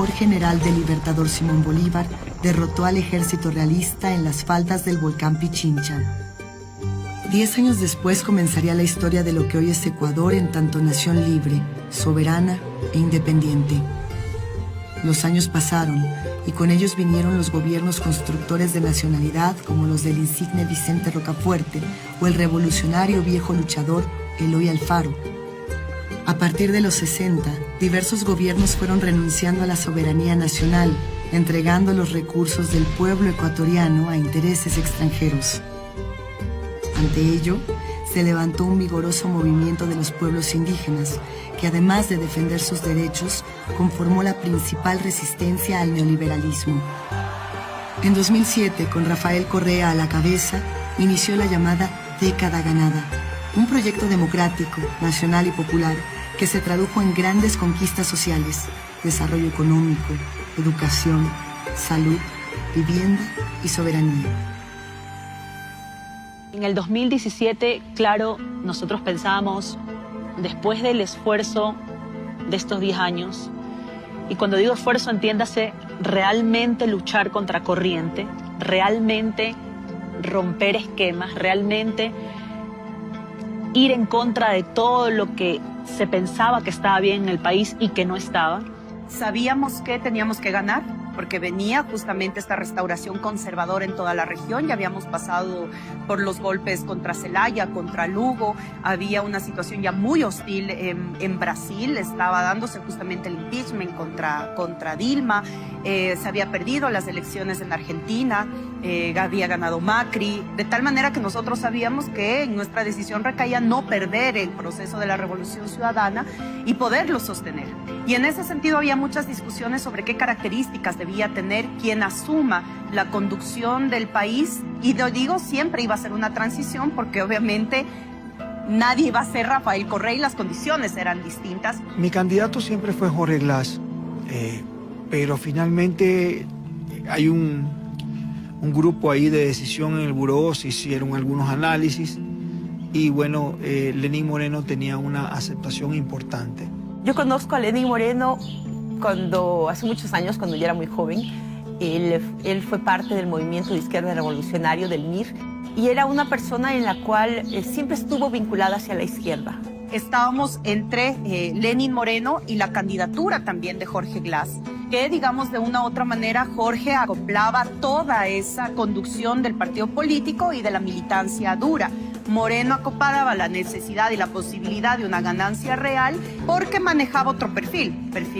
mejor general del Libertador Simón Bolívar derrotó al ejército realista en las faldas del volcán Pichincha. 10 años después comenzaría la historia de lo que hoy es Ecuador en tanto nación libre, soberana e independiente. Los años pasaron y con ellos vinieron los gobiernos constructores de nacionalidad como los del insigne Vicente Rocafuerte o el revolucionario viejo luchador Eloy Alfaro. A partir de los 60, diversos gobiernos fueron renunciando a la soberanía nacional, entregando los recursos del pueblo ecuatoriano a intereses extranjeros. Ante ello, se levantó un vigoroso movimiento de los pueblos indígenas, que además de defender sus derechos, conformó la principal resistencia al neoliberalismo. En 2007, con Rafael Correa a la cabeza, inició la llamada Década Ganada, un proyecto democrático, nacional y popular que se tradujo en grandes conquistas sociales, desarrollo económico, educación, salud, vivienda y soberanía. En el 2017, claro, nosotros pensábamos, después del esfuerzo de estos 10 años, y cuando digo esfuerzo, entiéndase, realmente luchar contra corriente, realmente romper esquemas, realmente ir en contra de todo lo que se pensaba que estaba bien en el país y que no estaba. Sabíamos que teníamos que ganar, porque venía justamente esta restauración conservadora en toda la región. Ya habíamos pasado por los golpes contra Zelaya, contra Lugo. Había una situación ya muy hostil en Brasil. Estaba dándose justamente el impeachment contra Dilma. Se había perdido las elecciones en Argentina. Había ganado Macri. De tal manera que nosotros sabíamos que en nuestra decisión recaía no perder el proceso de la Revolución Ciudadana y poderlo sostener. Y en ese sentido había muchas discusiones sobre qué características debía tener quien asuma la conducción del país. Y lo digo, siempre iba a ser una transición porque obviamente nadie iba a ser Rafael Correa y las condiciones eran distintas. Mi candidato siempre fue Jorge Glass, pero finalmente hay un grupo ahí de decisión en el buró, se hicieron algunos análisis y bueno, Lenín Moreno tenía una aceptación importante. Yo conozco a Lenín Moreno hace muchos años, cuando yo era muy joven. Él fue parte del movimiento de izquierda revolucionario del MIR y era una persona en la cual siempre estuvo vinculada hacia la izquierda. Estábamos entre Lenín Moreno y la candidatura también de Jorge Glass, que digamos de una u otra manera Jorge acoplaba toda esa conducción del partido político y de la militancia dura. Moreno acoplaba la necesidad y la posibilidad de una ganancia real porque manejaba otro perfil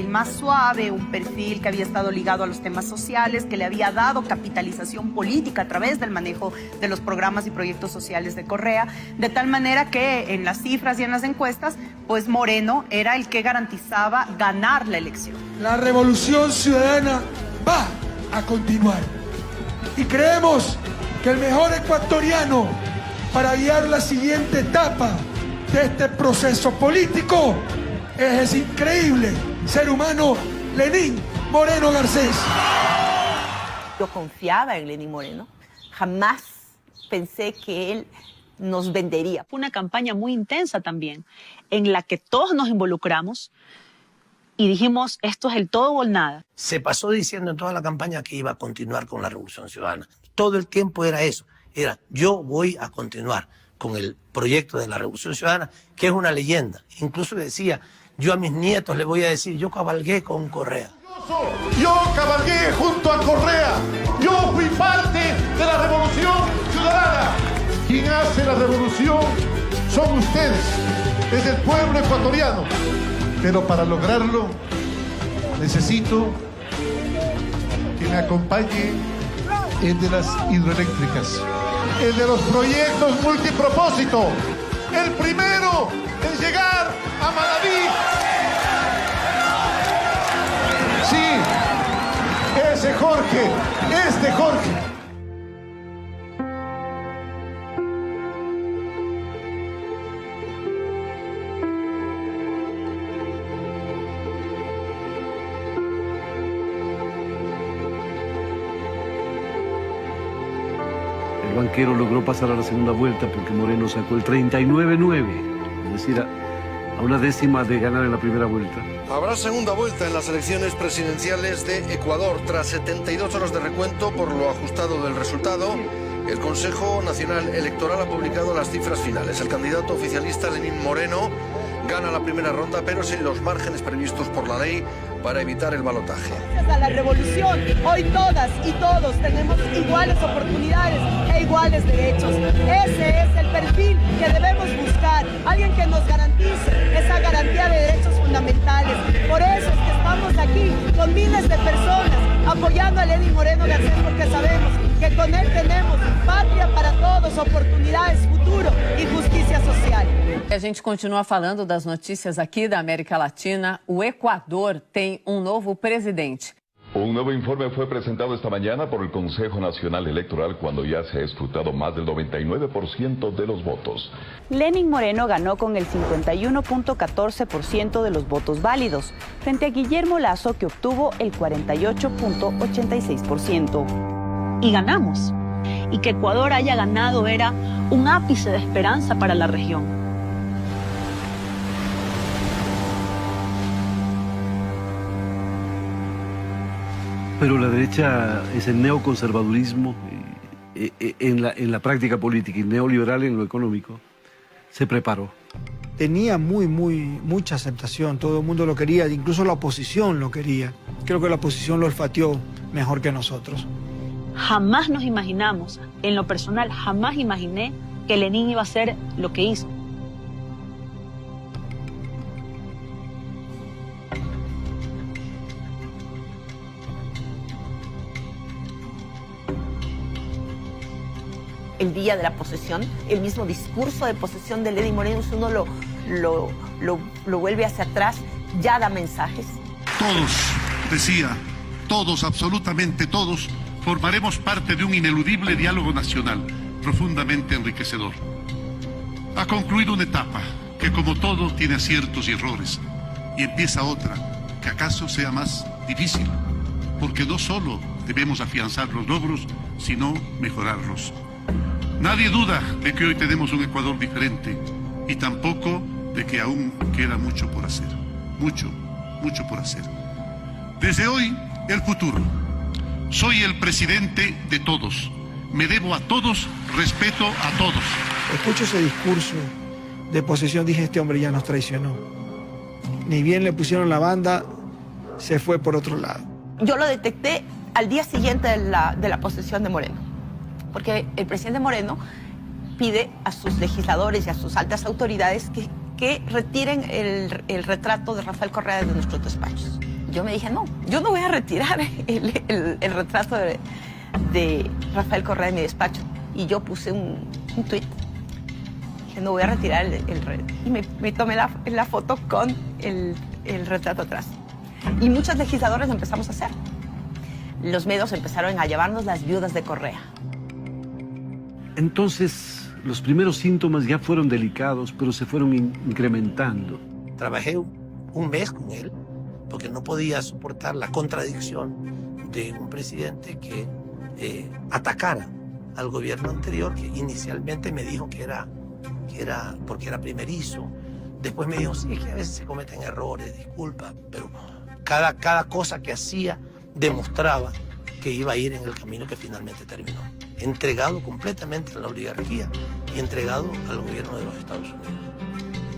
más suave, un perfil que había estado ligado a los temas sociales, que le había dado capitalización política a través del manejo de los programas y proyectos sociales de Correa, de tal manera que en las cifras y en las encuestas, pues Moreno era el que garantizaba ganar la elección. La revolución ciudadana va a continuar y creemos que el mejor ecuatoriano para guiar la siguiente etapa de este proceso político es ese increíble ser humano Lenín Moreno Garcés. Yo confiaba en Lenín Moreno, jamás pensé que él nos vendería. Fue una campaña muy intensa también, en la que todos nos involucramos y dijimos, esto es el todo o el nada. Se pasó diciendo en toda la campaña que iba a continuar con la Revolución Ciudadana. Todo el tiempo era eso. Era, yo voy a continuar con el proyecto de la Revolución Ciudadana, que es una leyenda. Incluso decía, yo a mis nietos les voy a decir, yo cabalgué con Correa. Yo cabalgué junto a Correa. Yo fui parte de la Revolución Ciudadana. Quien hace la revolución son ustedes, es el pueblo ecuatoriano. Pero para lograrlo, necesito que me acompañe el de las hidroeléctricas, el de los proyectos multipropósito, el primero en llegar a Manaví. Sí, ese Jorge, este Jorge. El banquero logró pasar a la segunda vuelta porque Moreno sacó el 39-9, es decir, a una décima de ganar en la primera vuelta. Habrá segunda vuelta en las elecciones presidenciales de Ecuador. Tras 72 horas de recuento por lo ajustado del resultado, el Consejo Nacional Electoral ha publicado las cifras finales. El candidato oficialista Lenín Moreno gana la primera ronda, pero sin los márgenes previstos por la ley para evitar el balotaje. Gracias a la revolución, hoy todas y todos tenemos iguales oportunidades e iguales derechos. Ese es el perfil que debemos buscar, alguien que nos garantice esa garantía de derechos fundamentales. Por eso es que estamos aquí con miles de personas apoyando a Lenín Moreno Garcés, porque sabemos que con él tenemos patria para todos, oportunidades, futuro e justiça social. A gente continua falando das notícias aqui da América Latina. O Equador tem novo presidente. Un nuevo informe fue presentado esta mañana por el Consejo Nacional Electoral cuando ya se ha escrutado más del 99% de los votos. Lenín Moreno ganó con el 51.14% de los votos válidos, frente a Guillermo Lasso, que obtuvo el 48.86%. Y ganamos. Y que Ecuador haya ganado era un ápice de esperanza para la región. Pero la derecha es el neoconservadurismo en la práctica política y neoliberal en lo económico. Se preparó. Tenía mucha aceptación, todo el mundo lo quería, incluso la oposición lo quería. Creo que la oposición lo olfateó mejor que nosotros. Jamás nos imaginamos, en lo personal, jamás imaginé que Lenín iba a hacer lo que hizo. El día de la posesión, el mismo discurso de posesión de Lenín Moreno, si uno lo vuelve hacia atrás, ya da mensajes. Todos, decía, todos, absolutamente todos, formaremos parte de un ineludible diálogo nacional, profundamente enriquecedor. Ha concluido una etapa que, como todo, tiene aciertos y errores, y empieza otra, que acaso sea más difícil, porque no solo debemos afianzar los logros, sino mejorarlos. Nadie duda de que hoy tenemos un Ecuador diferente y tampoco de que aún queda mucho por hacer. Mucho por hacer. Desde hoy, el futuro. Soy el presidente de todos. Me debo a todos, respeto a todos. Escucho ese discurso de posesión, dije, este hombre ya nos traicionó. Ni bien le pusieron la banda, se fue por otro lado. Yo lo detecté al día siguiente de la posesión de Moreno. Porque el presidente Moreno pide a sus legisladores y a sus altas autoridades que retiren el retrato de Rafael Correa de nuestros despachos. Yo me dije, no, yo no voy a retirar el retrato de Rafael Correa de mi despacho. Y yo puse un tuit que no voy a retirar y me tomé la foto con el retrato atrás. Y muchos legisladores lo empezamos a hacer. Los medios empezaron a llevarnos las viudas de Correa. Entonces, los primeros síntomas ya fueron delicados, pero se fueron incrementando. Trabajé un mes con él porque no podía soportar la contradicción de un presidente que atacara al gobierno anterior, que inicialmente me dijo que era porque era primerizo. Después me dijo, sí, es que a veces se cometen errores, disculpa, pero cada cosa que hacía demostraba que iba a ir en el camino que finalmente terminó. Entregado completamente a la oligarquía y entregado al gobierno de los Estados Unidos.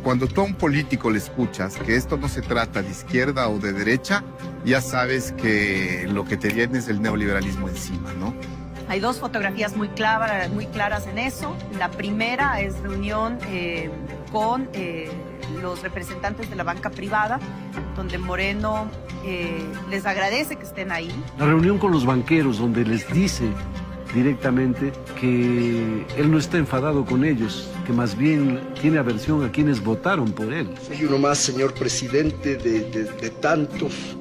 Cuando tú a un político le escuchas que esto no se trata de izquierda o de derecha, ya sabes que lo que te viene es el neoliberalismo encima, ¿no? Hay dos fotografías muy claras en eso. La primera es reunión con los representantes de la banca privada, donde Moreno les agradece que estén ahí. La reunión con los banqueros, donde les dice directamente que él no está enfadado con ellos, que más bien tiene aversión a quienes votaron por él. Soy uno más, señor presidente, de tantos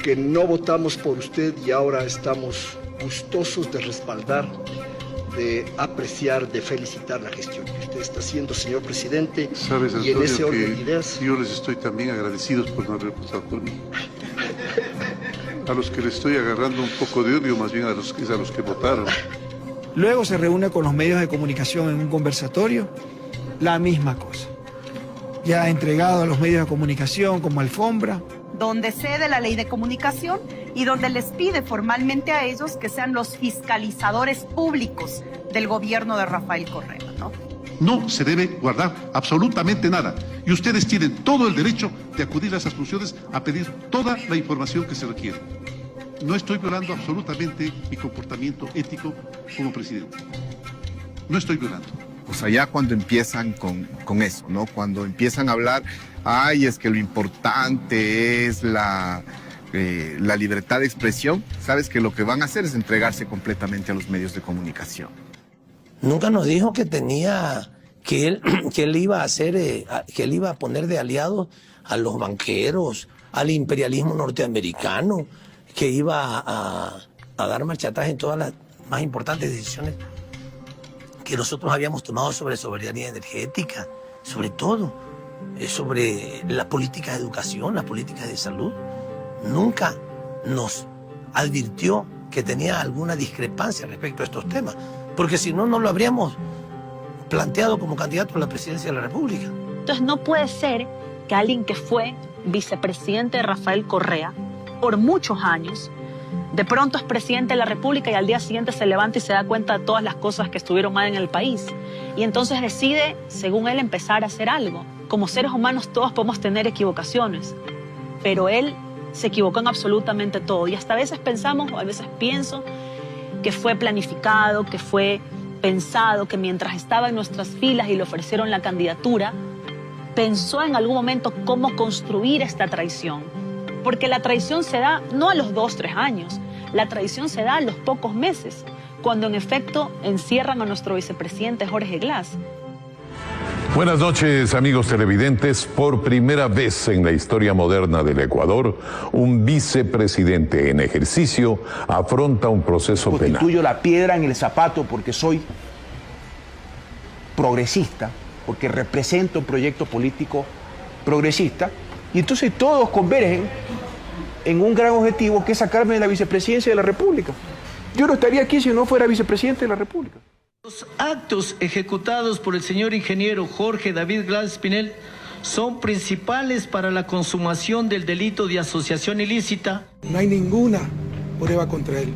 que no votamos por usted y ahora estamos gustosos de respaldar, de apreciar, de felicitar la gestión que usted está haciendo, señor presidente. Sabes, y en ese Antonio, orden de ideas, yo les estoy también agradecidos por no haber votado por mí. A los que les estoy agarrando un poco de odio, más bien a los que votaron. Luego se reúne con los medios de comunicación en un conversatorio, la misma cosa. ya entregado a los medios de comunicación como alfombra. Donde cede la ley de comunicación y donde les pide formalmente a ellos que sean los fiscalizadores públicos del gobierno de Rafael Correa, ¿no? No se debe guardar absolutamente nada. Y ustedes tienen todo el derecho de acudir a esas funciones a pedir toda la información que se requiere. No estoy violando absolutamente mi comportamiento ético como presidente. No estoy violando. O sea, ya cuando empiezan con eso, ¿no? Cuando empiezan a hablar, ay, es que lo importante es la libertad de expresión, sabes que lo que van a hacer es entregarse completamente a los medios de comunicación. Nunca nos dijo que tenía, que él iba a hacer, que él iba a poner de aliados a los banqueros, al imperialismo norteamericano, que iba a dar marcha atrás en todas las más importantes decisiones que nosotros habíamos tomado sobre soberanía energética, sobre todo, sobre las políticas de educación, las políticas de salud. Nunca nos advirtió que tenía alguna discrepancia respecto a estos temas, porque si no, no lo habríamos planteado como candidato a la presidencia de la República. Entonces no puede ser que alguien que fue vicepresidente de Rafael Correa por muchos años, de pronto es presidente de la República y al día siguiente se levanta y se da cuenta de todas las cosas que estuvieron mal en el país. Y entonces decide, según él, empezar a hacer algo. Como seres humanos todos podemos tener equivocaciones, pero él se equivocó en absolutamente todo. Y hasta a veces pensamos, o a veces pienso, que fue planificado, que fue pensado, que mientras estaba en nuestras filas y le ofrecieron la candidatura, pensó en algún momento cómo construir esta traición. Porque la traición se da no a los 2, 3 años, la traición se da a los pocos meses, cuando en efecto encierran a nuestro vicepresidente Jorge Glass. Buenas noches, amigos televidentes. Por primera vez en la historia moderna del Ecuador, un vicepresidente en ejercicio afronta un proceso penal. Constituyo la piedra en el zapato porque soy progresista, porque represento un proyecto político progresista, y entonces todos convergen en un gran objetivo que es sacarme de la vicepresidencia de la República. Yo no estaría aquí si no fuera vicepresidente de la República. Los actos ejecutados por el señor ingeniero Jorge David Glass Espinel son principales para la consumación del delito de asociación ilícita. No hay ninguna prueba contra él.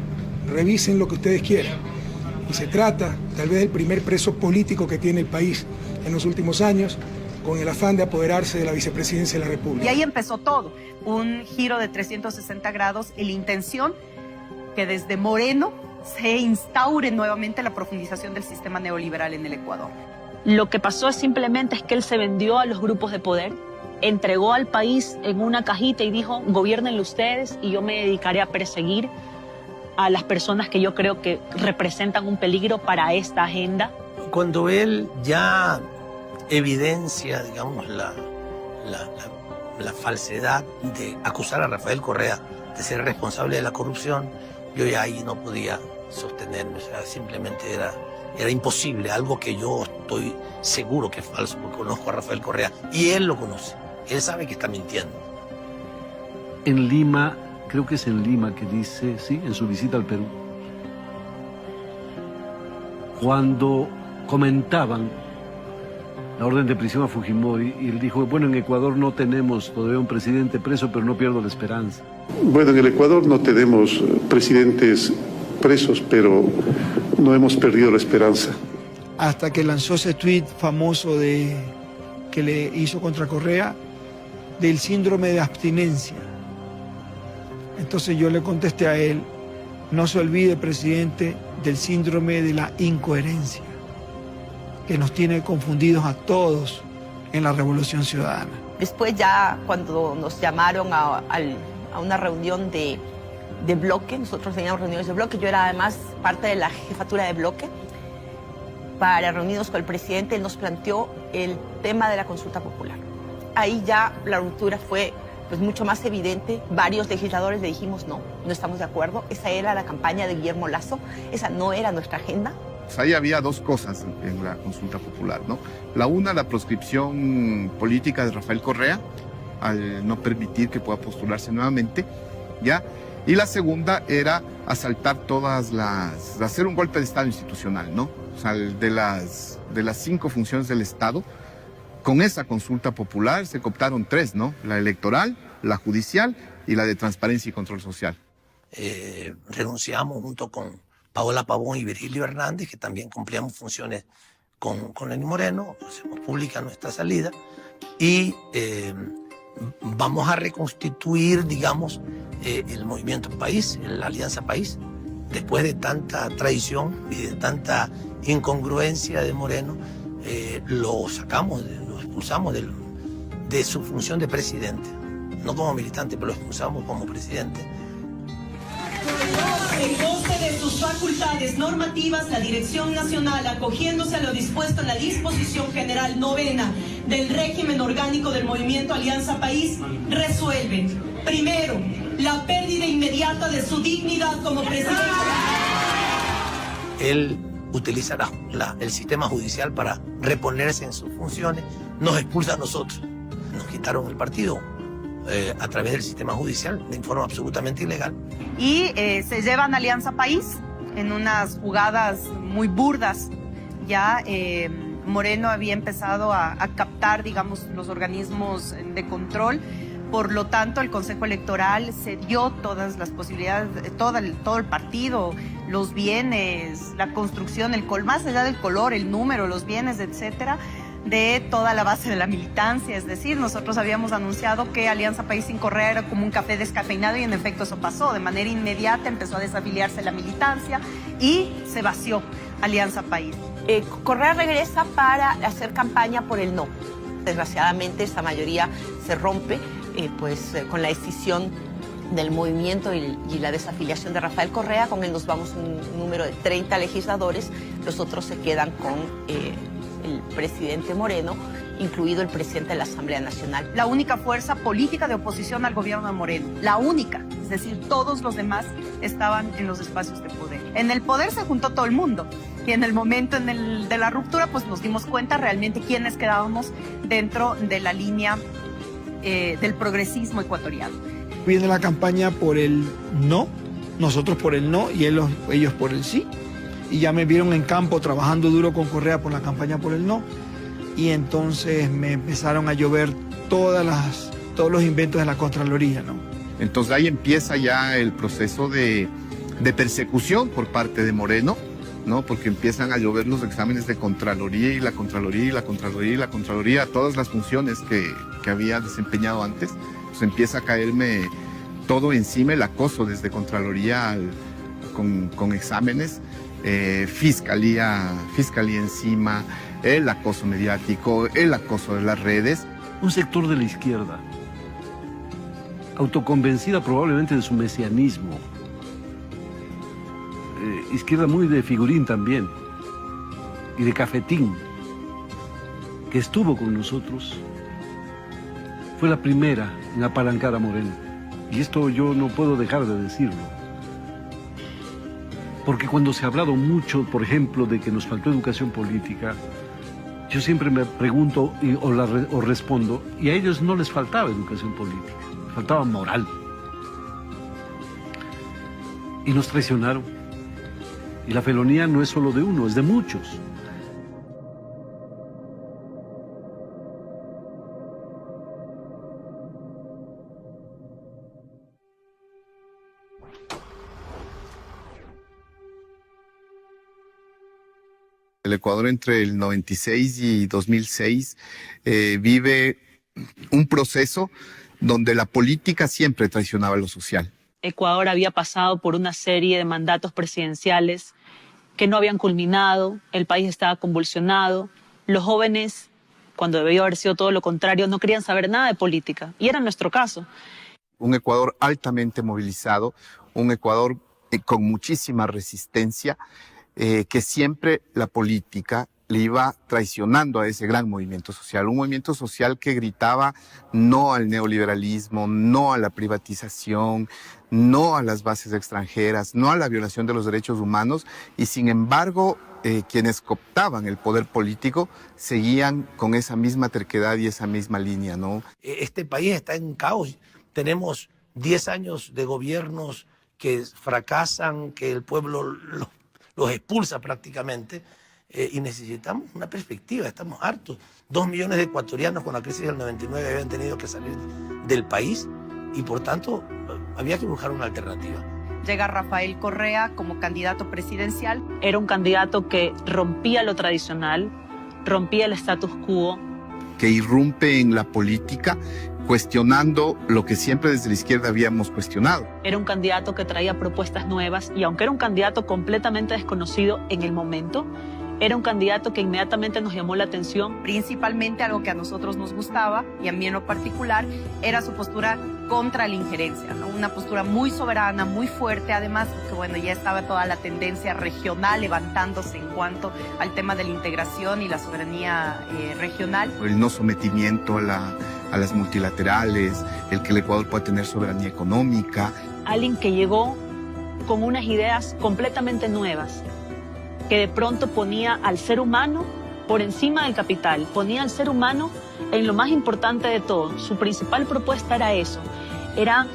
Revisen lo que ustedes quieran. Y se trata tal vez del primer preso político que tiene el país en los últimos años, con el afán de apoderarse de la vicepresidencia de la República. Y ahí empezó todo, un giro de 360 grados y la intención que desde Moreno se instaure nuevamente la profundización del sistema neoliberal en el Ecuador. Lo que pasó simplemente es que él se vendió a los grupos de poder, entregó al país en una cajita y dijo, gobiernenlo ustedes y yo me dedicaré a perseguir a las personas que yo creo que representan un peligro para esta agenda. Cuando él ya evidencia, digamos, la falsedad de acusar a Rafael Correa de ser responsable de la corrupción, yo ya ahí no podía sostenerme, o sea, simplemente era imposible, algo que yo estoy seguro que es falso, porque conozco a Rafael Correa y él lo conoce, él sabe que está mintiendo. En Lima, creo que es en Lima que dice, sí, en su visita al Perú, cuando comentaban la orden de prisión a Fujimori, y él dijo, bueno, en Ecuador no tenemos todavía un presidente preso, pero no pierdo la esperanza. Bueno, en el Ecuador no tenemos presidentes presos, pero no hemos perdido la esperanza. Hasta que lanzó ese tuit famoso que le hizo contra Correa del síndrome de abstinencia. Entonces yo le contesté a él, no se olvide, presidente, del síndrome de la incoherencia, que nos tiene confundidos a todos en la Revolución Ciudadana. Después ya cuando nos llamaron a una reunión de bloque, nosotros teníamos reuniones de bloque, yo era además parte de la jefatura de bloque, para reunirnos con el presidente, él nos planteó el tema de la consulta popular. Ahí ya la ruptura fue pues mucho más evidente, varios legisladores le dijimos no estamos de acuerdo, esa era la campaña de Guillermo Lasso, esa no era nuestra agenda. Ahí había dos cosas en la consulta popular, ¿no? La una, la proscripción política de Rafael Correa, al no permitir que pueda postularse nuevamente, ¿ya? Y la segunda era asaltar hacer un golpe de Estado institucional, ¿no? O sea, de las 5 funciones del Estado, con esa consulta popular se cooptaron 3, ¿no? La electoral, la judicial y la de transparencia y control social. Renunciamos junto con Paola Pavón y Virgilio Hernández, que también cumplíamos funciones con Lenín Moreno, hacemos pública nuestra salida y vamos a reconstituir, digamos, el movimiento País, la Alianza País, después de tanta traición y de tanta incongruencia de Moreno. Lo sacamos, lo expulsamos de su función de presidente, no como militante, pero lo expulsamos como presidente. En goce de sus facultades normativas, la Dirección Nacional, acogiéndose a lo dispuesto en la Disposición General Novena del régimen orgánico del Movimiento Alianza País, resuelve, primero, la pérdida inmediata de su dignidad como presidente. Él utiliza el sistema judicial para reponerse en sus funciones, nos expulsa a nosotros, nos quitaron el partido a través del sistema judicial de forma absolutamente ilegal. Y se llevan Alianza País en unas jugadas muy burdas. Ya Moreno había empezado a captar, digamos, los organismos de control. Por lo tanto, el Consejo Electoral se dio todas las posibilidades, todo el partido, los bienes, la construcción, más allá del color, el número, los bienes, etcétera, de toda la base de la militancia. Es decir, nosotros habíamos anunciado que Alianza País sin Correa era como un café descafeinado y en efecto eso pasó. De manera inmediata empezó a desafiliarse la militancia y se vació Alianza País. Correa regresa para hacer campaña por el no. Desgraciadamente esa mayoría se rompe con la decisión del movimiento y la desafiliación de Rafael Correa. Con él nos vamos un número de 30 legisladores, los otros se quedan con el presidente Moreno, incluido el presidente de la Asamblea Nacional. La única fuerza política de oposición al gobierno de Moreno, la única, es decir, todos los demás estaban en los espacios de poder. En el poder se juntó todo el mundo y en el momento de la ruptura pues nos dimos cuenta realmente quiénes quedábamos dentro de la línea del progresismo ecuatoriano. Viene la campaña por el no, nosotros por el no y ellos por el sí. Y ya me vieron en campo trabajando duro con Correa por la campaña por el no. Y entonces me empezaron a llover todos los inventos de la Contraloría, ¿no? Entonces ahí empieza ya el proceso de persecución por parte de Moreno, ¿no? Porque empiezan a llover los exámenes de Contraloría y la Contraloría y la Contraloría y la Contraloría, todas las funciones que había desempeñado antes. Pues empieza a caerme todo encima, el acoso desde Contraloría con exámenes. Fiscalía encima, el acoso mediático, el acoso de las redes. Un sector de la izquierda, autoconvencida probablemente de su mesianismo, izquierda muy de figurín también, y de cafetín, que estuvo con nosotros, fue la primera en apalancar a Moreno. Y esto yo no puedo dejar de decirlo. Porque cuando se ha hablado mucho, por ejemplo, de que nos faltó educación política, yo siempre me pregunto o respondo, y a ellos no les faltaba educación política, les faltaba moral. Y nos traicionaron. Y la felonía no es solo de uno, es de muchos. El Ecuador entre el 96 y 2006 vive un proceso donde la política siempre traicionaba lo social. Ecuador había pasado por una serie de mandatos presidenciales que no habían culminado, el país estaba convulsionado, los jóvenes, cuando debió haber sido todo lo contrario, no querían saber nada de política, y era nuestro caso. Un Ecuador altamente movilizado, un Ecuador con muchísima resistencia, que siempre la política le iba traicionando a ese gran movimiento social, un movimiento social que gritaba no al neoliberalismo, no a la privatización, no a las bases extranjeras, no a la violación de los derechos humanos, y sin embargo quienes cooptaban el poder político seguían con esa misma terquedad y esa misma línea, ¿no? Este país está en caos, tenemos 10 años de gobiernos que fracasan, que el pueblo los expulsa prácticamente. y necesitamos una perspectiva, estamos hartos. 2 millones de ecuatorianos con la crisis del 99 habían tenido que salir del país y por tanto había que buscar una alternativa. Llega Rafael Correa como candidato presidencial. Era un candidato que rompía lo tradicional, rompía el status quo. Que irrumpe en la política cuestionando lo que siempre desde la izquierda habíamos cuestionado. Era un candidato que traía propuestas nuevas y aunque era un candidato completamente desconocido en el momento, era un candidato que inmediatamente nos llamó la atención. Principalmente algo que a nosotros nos gustaba, y a mí en lo particular, era su postura contra la injerencia, ¿no? Una postura muy soberana, muy fuerte, además, que bueno, ya estaba toda la tendencia regional levantándose en cuanto al tema de la integración y la soberanía regional. El no sometimiento a las multilaterales, el que el Ecuador pueda tener soberanía económica. Alguien que llegó con unas ideas completamente nuevas, que de pronto ponía al ser humano por encima del capital, ponía al ser humano en lo más importante de todo. Su principal propuesta era eso, era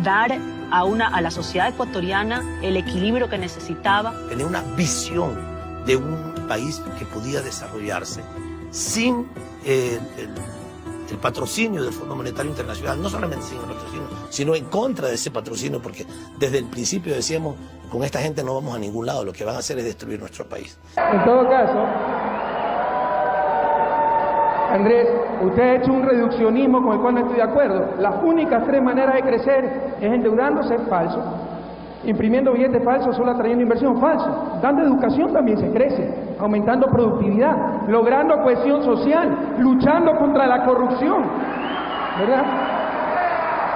dar a la sociedad ecuatoriana el equilibrio que necesitaba. Tenía una visión de un país que podía desarrollarse sin el patrocinio del Fondo Monetario Internacional, no solamente sin el patrocinio, sino en contra de ese patrocinio, porque desde el principio decíamos, con esta gente no vamos a ningún lado, lo que van a hacer es destruir nuestro país. En todo caso, Andrés, usted ha hecho un reduccionismo con el cual no estoy de acuerdo. Las únicas 3 maneras de crecer es endeudándose, falso, imprimiendo billetes falsos, solo atrayendo inversión, falso, dando educación también se crece, aumentando productividad, logrando cohesión social, luchando contra la corrupción, ¿verdad?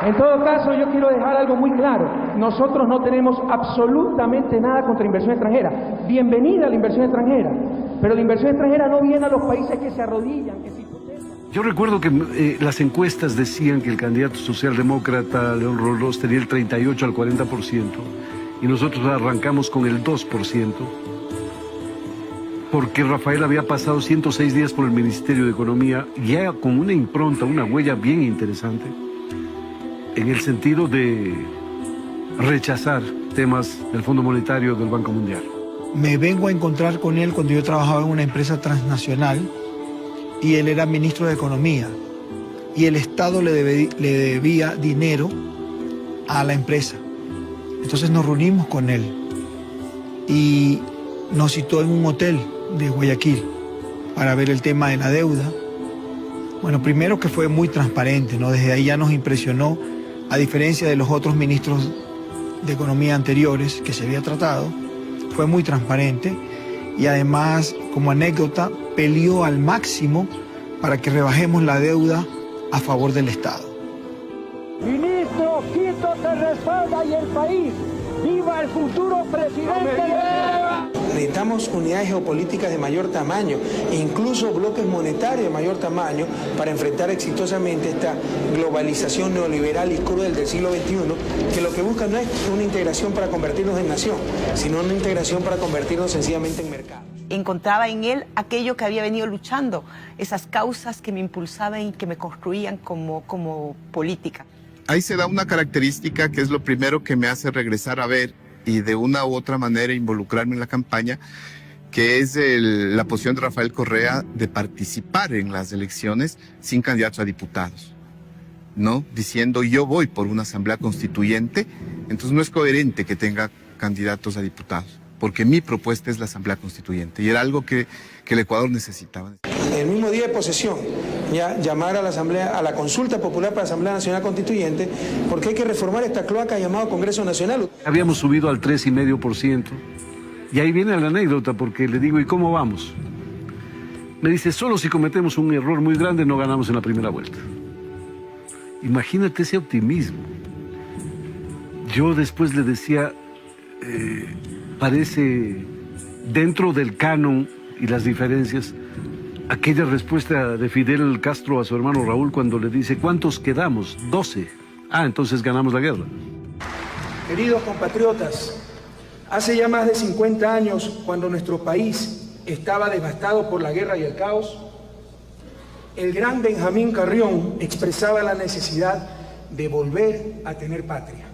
En todo caso, yo quiero dejar algo muy claro. Nosotros no tenemos absolutamente nada contra inversión extranjera. Bienvenida a la inversión extranjera, pero la inversión extranjera no viene a los países que se arrodillan, que se hipotecan. Yo recuerdo que las encuestas decían que el candidato socialdemócrata León Roldós tenía el 38 al 40% y nosotros arrancamos con el 2%, porque Rafael había pasado 106 días por el Ministerio de Economía, ya con una impronta, una huella bien interesante, en el sentido de rechazar temas del Fondo Monetario del Banco Mundial. Me vengo a encontrar con él cuando yo trabajaba en una empresa transnacional y él era ministro de Economía y el Estado le debía dinero a la empresa. Entonces nos reunimos con él y nos citó en un hotel de Guayaquil para ver el tema de la deuda. Bueno, primero que fue muy transparente, ¿no? Desde ahí ya nos impresionó, a diferencia de los otros ministros de Economía anteriores que se había tratado, fue muy transparente y además, como anécdota, peleó al máximo para que rebajemos la deuda a favor del Estado. Ministro, Quito te respalda y el país. ¡Viva el futuro presidente! Necesitamos unidades geopolíticas de mayor tamaño, incluso bloques monetarios de mayor tamaño, para enfrentar exitosamente esta globalización neoliberal y cruel del siglo XXI, que lo que busca no es una integración para convertirnos en nación, sino una integración para convertirnos sencillamente en mercado. Encontraba en él aquello que había venido luchando, esas causas que me impulsaban y que me construían como política. Ahí se da una característica que es lo primero que me hace regresar a ver y de una u otra manera involucrarme en la campaña, que es la posición de Rafael Correa de participar en las elecciones sin candidatos a diputados, ¿no? Diciendo yo voy por una asamblea constituyente, entonces no es coherente que tenga candidatos a diputados, porque mi propuesta es la asamblea constituyente y era algo que el Ecuador necesitaba. El mismo día de posesión, ya llamar a la asamblea, a la consulta popular para la Asamblea Nacional Constituyente, porque hay que reformar esta cloaca llamada Congreso Nacional. Habíamos subido al 3,5%. Y ahí viene la anécdota, porque le digo, ¿y cómo vamos? Me dice, solo si cometemos un error muy grande no ganamos en la primera vuelta. Imagínate ese optimismo. Yo después le decía, parece dentro del canon y las diferencias, aquella respuesta de Fidel Castro a su hermano Raúl cuando le dice, ¿cuántos quedamos? 12. Ah, entonces ganamos la guerra. Queridos compatriotas, hace ya más de 50 años, cuando nuestro país estaba devastado por la guerra y el caos, el gran Benjamín Carrión expresaba la necesidad de volver a tener patria.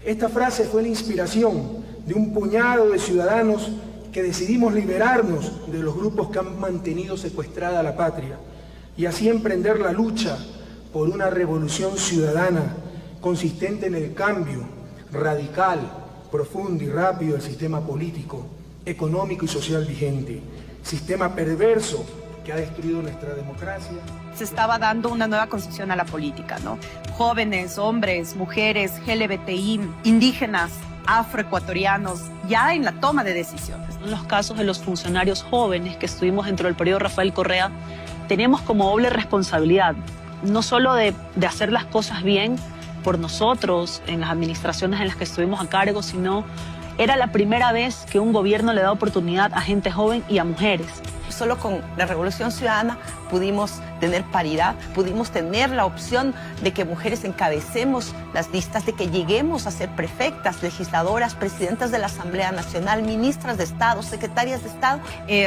Esta frase fue la inspiración de un puñado de ciudadanos que decidimos liberarnos de los grupos que han mantenido secuestrada a la patria y así emprender la lucha por una revolución ciudadana consistente en el cambio radical, profundo y rápido del sistema político, económico y social vigente, sistema perverso que ha destruido nuestra democracia. Se estaba dando una nueva concepción a la política, ¿no? Jóvenes, hombres, mujeres, LGBTI, indígenas, afroecuatorianos, ya en la toma de decisiones. En los casos de los funcionarios jóvenes que estuvimos dentro del periodo Rafael Correa, tenemos como doble responsabilidad, no solo de hacer las cosas bien por nosotros en las administraciones en las que estuvimos a cargo, sino era la primera vez que un gobierno le da oportunidad a gente joven y a mujeres. Solo con la Revolución Ciudadana pudimos tener paridad, pudimos tener la opción de que mujeres encabecemos las listas, de que lleguemos a ser prefectas, legisladoras, presidentas de la Asamblea Nacional, ministras de Estado, secretarias de Estado.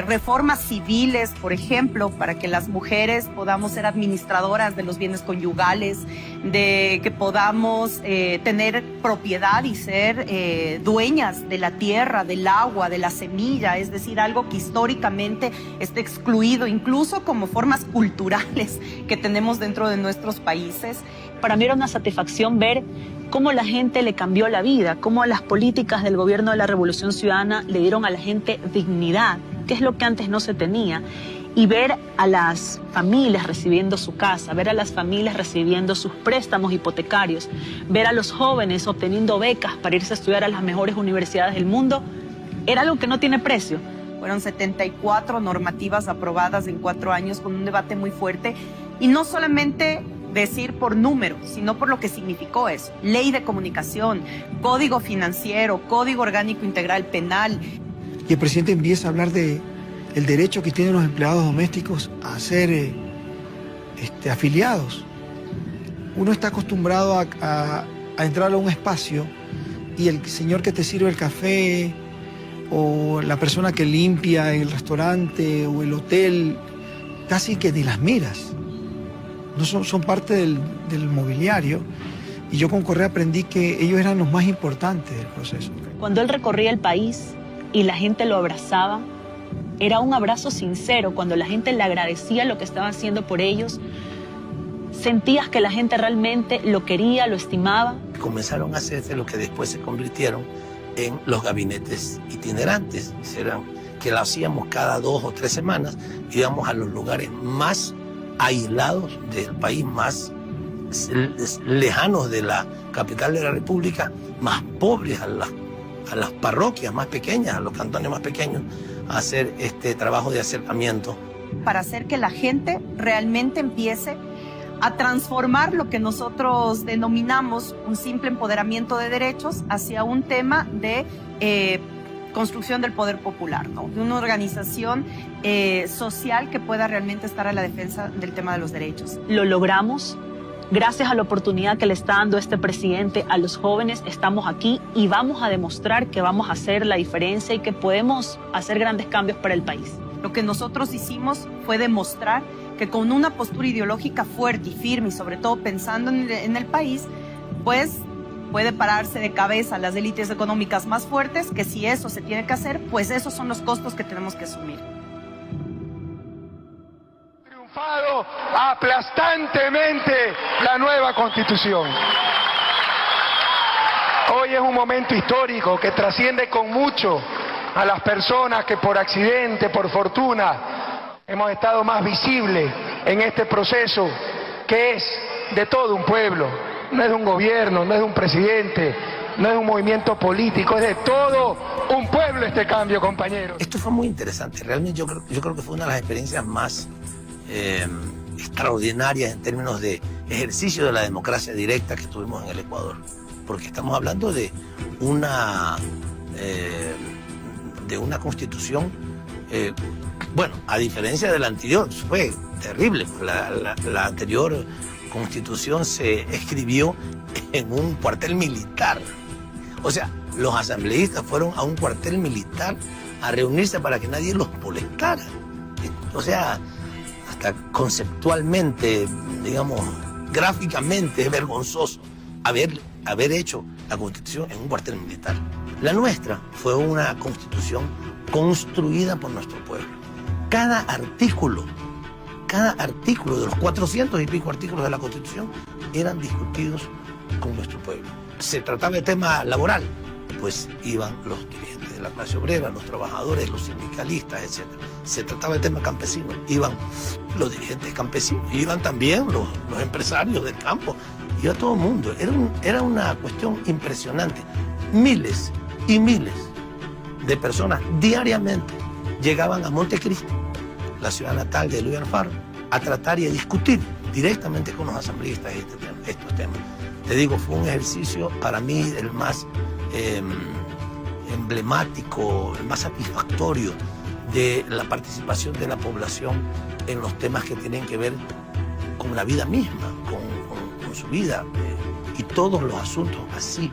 Reformas civiles, por ejemplo, para que las mujeres podamos ser administradoras de los bienes conyugales, de que podamos tener propiedad y ser dueñas de la tierra, del agua, de la semilla, es decir, algo que históricamente está excluido, incluso como formas culturales que tenemos dentro de nuestros países. Para mí era una satisfacción ver cómo la gente le cambió la vida, cómo las políticas del gobierno de la Revolución Ciudadana le dieron a la gente dignidad, que es lo que antes no se tenía. Y ver a las familias recibiendo su casa, ver a las familias recibiendo sus préstamos hipotecarios, ver a los jóvenes obteniendo becas para irse a estudiar a las mejores universidades del mundo, era algo que no tiene precio. Fueron 74 normativas aprobadas en 4 años con un debate muy fuerte y no solamente decir por números, sino por lo que significó eso. Ley de comunicación, código financiero, código orgánico integral penal. Y el presidente empieza a hablar de el derecho que tienen los empleados domésticos a ser afiliados. Uno está acostumbrado a entrar a un espacio y el señor que te sirve el café o la persona que limpia el restaurante o el hotel, casi que ni las miras. No son parte del mobiliario. Y yo con Correa aprendí que ellos eran los más importantes del proceso. Cuando él recorría el país y la gente lo abrazaba, era un abrazo sincero. Cuando la gente le agradecía lo que estaba haciendo por ellos, sentías que la gente realmente lo quería, lo estimaba. Comenzaron a hacerse lo que después se convirtieron en los gabinetes itinerantes, que lo hacíamos cada 2 o 3 semanas, íbamos a los lugares más aislados del país, más lejanos de la capital de la República, más pobres, a las parroquias más pequeñas, a los cantones más pequeños, a hacer este trabajo de acercamiento. Para hacer que la gente realmente empiece a transformar lo que nosotros denominamos un simple empoderamiento de derechos hacia un tema de construcción del poder popular, ¿no? De una organización social que pueda realmente estar a la defensa del tema de los derechos. Lo logramos. Gracias a la oportunidad que le está dando este presidente a los jóvenes, estamos aquí y vamos a demostrar que vamos a hacer la diferencia y que podemos hacer grandes cambios para el país. Lo que nosotros hicimos fue demostrar que con una postura ideológica fuerte y firme y sobre todo pensando en el país, pues puede pararse de cabeza las élites económicas más fuertes, que si eso se tiene que hacer, pues esos son los costos que tenemos que asumir. Triunfado aplastantemente la nueva Constitución. Hoy es un momento histórico que trasciende con mucho a las personas que por accidente, por fortuna, hemos estado más visibles en este proceso que es de todo un pueblo. No es de un gobierno, no es de un presidente, no es de un movimiento político, es de todo un pueblo este cambio, compañeros. Esto fue muy interesante. Realmente yo creo que fue una de las experiencias más extraordinarias en términos de ejercicio de la democracia directa que tuvimos en el Ecuador. Porque estamos hablando de una constitución, bueno, a diferencia de la anterior, fue terrible. La anterior constitución se escribió en un cuartel militar. O sea, los asambleístas fueron a un cuartel militar a reunirse para que nadie los molestara. O sea, hasta conceptualmente, digamos, gráficamente es vergonzoso haber hecho la constitución en un cuartel militar. La nuestra fue una constitución construida por nuestro pueblo. Cada artículo de los 400 y pico artículos de la Constitución eran discutidos con nuestro pueblo. Se trataba de tema laboral, pues iban los dirigentes de la clase obrera, los trabajadores, los sindicalistas, etc. Se trataba de tema campesino, iban los dirigentes campesinos, iban también los empresarios del campo, iba todo el mundo. Era una cuestión impresionante. Miles y miles de personas diariamente llegaban a Montecristi, la ciudad natal de Luis Alfaro, a tratar y a discutir directamente con los asambleístas estos temas. Te digo, fue un ejercicio para mí el más emblemático, el más satisfactorio de la participación de la población en los temas que tienen que ver con la vida misma, con su vida, y todos los asuntos así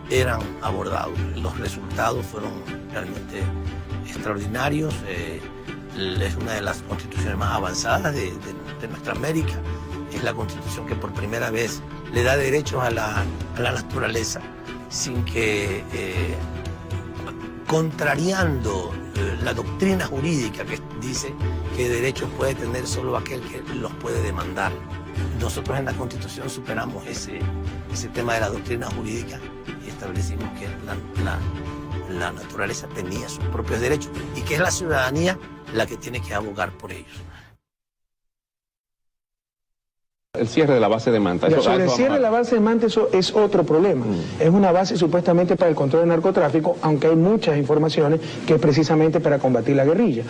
eran abordados. Los resultados fueron realmente extraordinarios. Es una de las constituciones más avanzadas de nuestra América. Es la constitución que por primera vez le da derechos a la naturaleza sin que, contrariando la doctrina jurídica que dice que derechos puede tener solo aquel que los puede demandar. Nosotros en la Constitución superamos ese tema de la doctrina jurídica y establecimos que la naturaleza tenía sus propios derechos y que es la ciudadanía la que tiene que abogar por ellos. El cierre de la base de Manta. Sobre el cierre de la base de Manta, eso es otro problema. Es una base supuestamente para el control del narcotráfico, aunque hay muchas informaciones que es precisamente para combatir la guerrilla.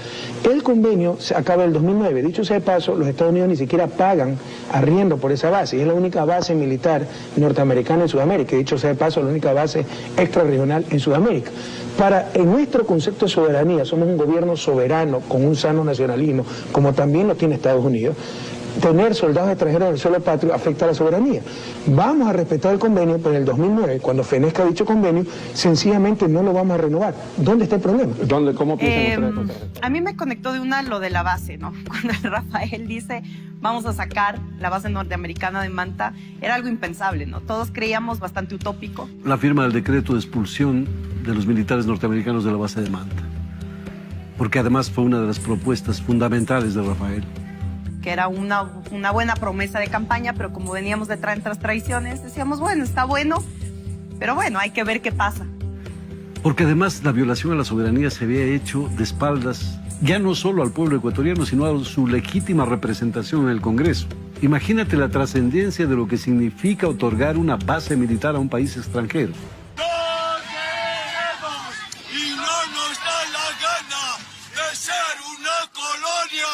El convenio se acaba en el 2009. Dicho sea de paso, los Estados Unidos ni siquiera pagan arriendo por esa base. Y es la única base militar norteamericana en Sudamérica. Dicho sea de paso, la única base extrarregional en Sudamérica. En nuestro concepto de soberanía, somos un gobierno soberano con un sano nacionalismo, como también lo tiene Estados Unidos. Tener soldados extranjeros en el suelo patrio afecta a la soberanía. Vamos a respetar el convenio, pero en el 2009, cuando fenezca dicho convenio, sencillamente no lo vamos a renovar. ¿Dónde está el problema? ¿Cómo piensan ustedes? A mí me conectó de una lo de la base, ¿no? Cuando Rafael dice, vamos a sacar la base norteamericana de Manta, era algo impensable, ¿no? Todos creíamos bastante utópico. La firma del decreto de expulsión de los militares norteamericanos de la base de Manta, porque además fue una de las propuestas fundamentales de Rafael, que era una buena promesa de campaña, pero como veníamos de nuestras tradiciones, decíamos, bueno, está bueno, pero bueno, hay que ver qué pasa. porque además la violación a la soberanía se había hecho de espaldas ya no solo al pueblo ecuatoriano, sino a su legítima representación en el Congreso. Imagínate la trascendencia de lo que significa otorgar una base militar a un país extranjero. Y no nos da la gana de ser una colonia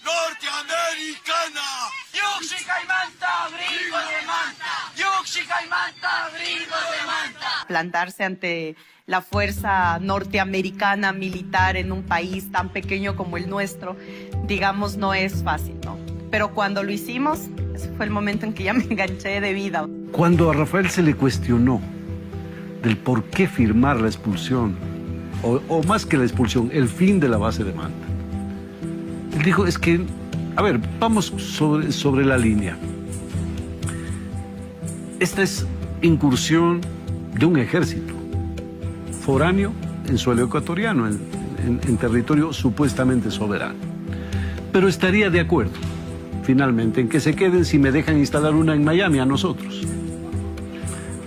norteamericana. Yuxica y Manta, gringo de Manta. Yuxica y Manta, gringo de Manta. Plantarse ante la fuerza norteamericana militar en un país tan pequeño como el nuestro, digamos, no es fácil, ¿no? Pero cuando lo hicimos, ese fue el momento en que ya me enganché de vida. Cuando a Rafael se le cuestionó del por qué firmar la expulsión, o más que la expulsión, el fin de la base de Manta, él dijo, es que, a ver, vamos sobre la línea. Esta es incursión de un ejército foráneo en suelo ecuatoriano, en territorio supuestamente soberano. Pero estaría de acuerdo, finalmente, en que se queden si me dejan instalar una en Miami a nosotros.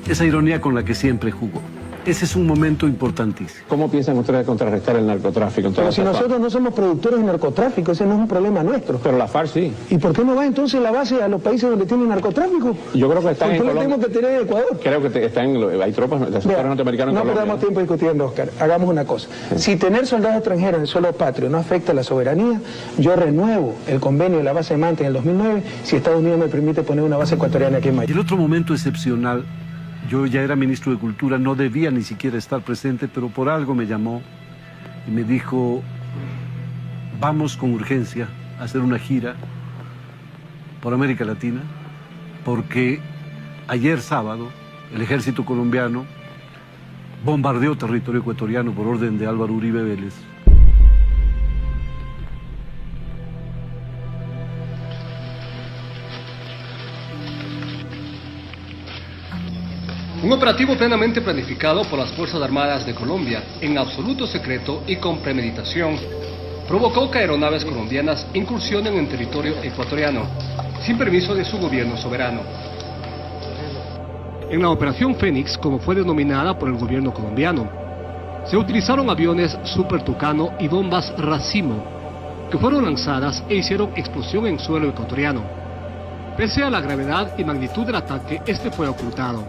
Esa ironía con la que siempre jugó. Ese es un momento importantísimo. ¿Cómo piensan ustedes contrarrestar el narcotráfico? Pero si nosotros no somos productores de narcotráfico, ese no es un problema nuestro. Pero la FARC sí. ¿Y por qué no va entonces la base a los países donde tienen narcotráfico? Yo creo que están en Colombia. ¿Por qué lo tenemos que tener en Ecuador? Creo que hay tropas norteamericanas en Colombia. No perdamos tiempo discutiendo, Oscar. Hagamos una cosa. Sí. Si tener soldados extranjeros en el suelo patrio no afecta a la soberanía, yo renuevo el convenio de la base de Manta en el 2009 si Estados Unidos me permite poner una base ecuatoriana aquí en Miami. Y el otro momento excepcional, yo ya era ministro de Cultura, no debía ni siquiera estar presente, pero por algo me llamó y me dijo, vamos con urgencia a hacer una gira por América Latina, porque ayer sábado el ejército colombiano bombardeó territorio ecuatoriano por orden de Álvaro Uribe Vélez. operativo plenamente planificado por las Fuerzas Armadas de Colombia, en absoluto secreto y con premeditación, provocó que aeronaves colombianas incursionen en territorio ecuatoriano, sin permiso de su gobierno soberano. En la Operación Fénix, como fue denominada por el gobierno colombiano, se utilizaron aviones Super Tucano y bombas Racimo, que fueron lanzadas e hicieron explosión en suelo ecuatoriano. Pese a la gravedad y magnitud del ataque, este fue ocultado.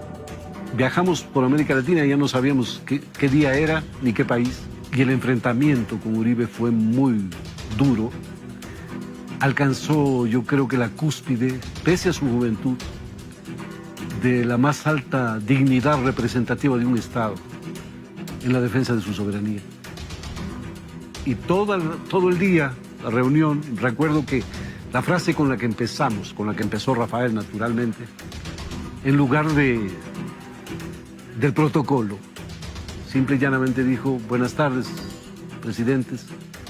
Viajamos por América Latina y ya no sabíamos qué día era ni qué país. Y el enfrentamiento con Uribe fue muy duro. Alcanzó, yo creo que la cúspide, pese a su juventud, de la más alta dignidad representativa de un Estado en la defensa de su soberanía. Y todo el día, la reunión, recuerdo que la frase con la que empezamos, con la que empezó Rafael naturalmente, en lugar del protocolo, simple y llanamente dijo: buenas tardes, presidentes,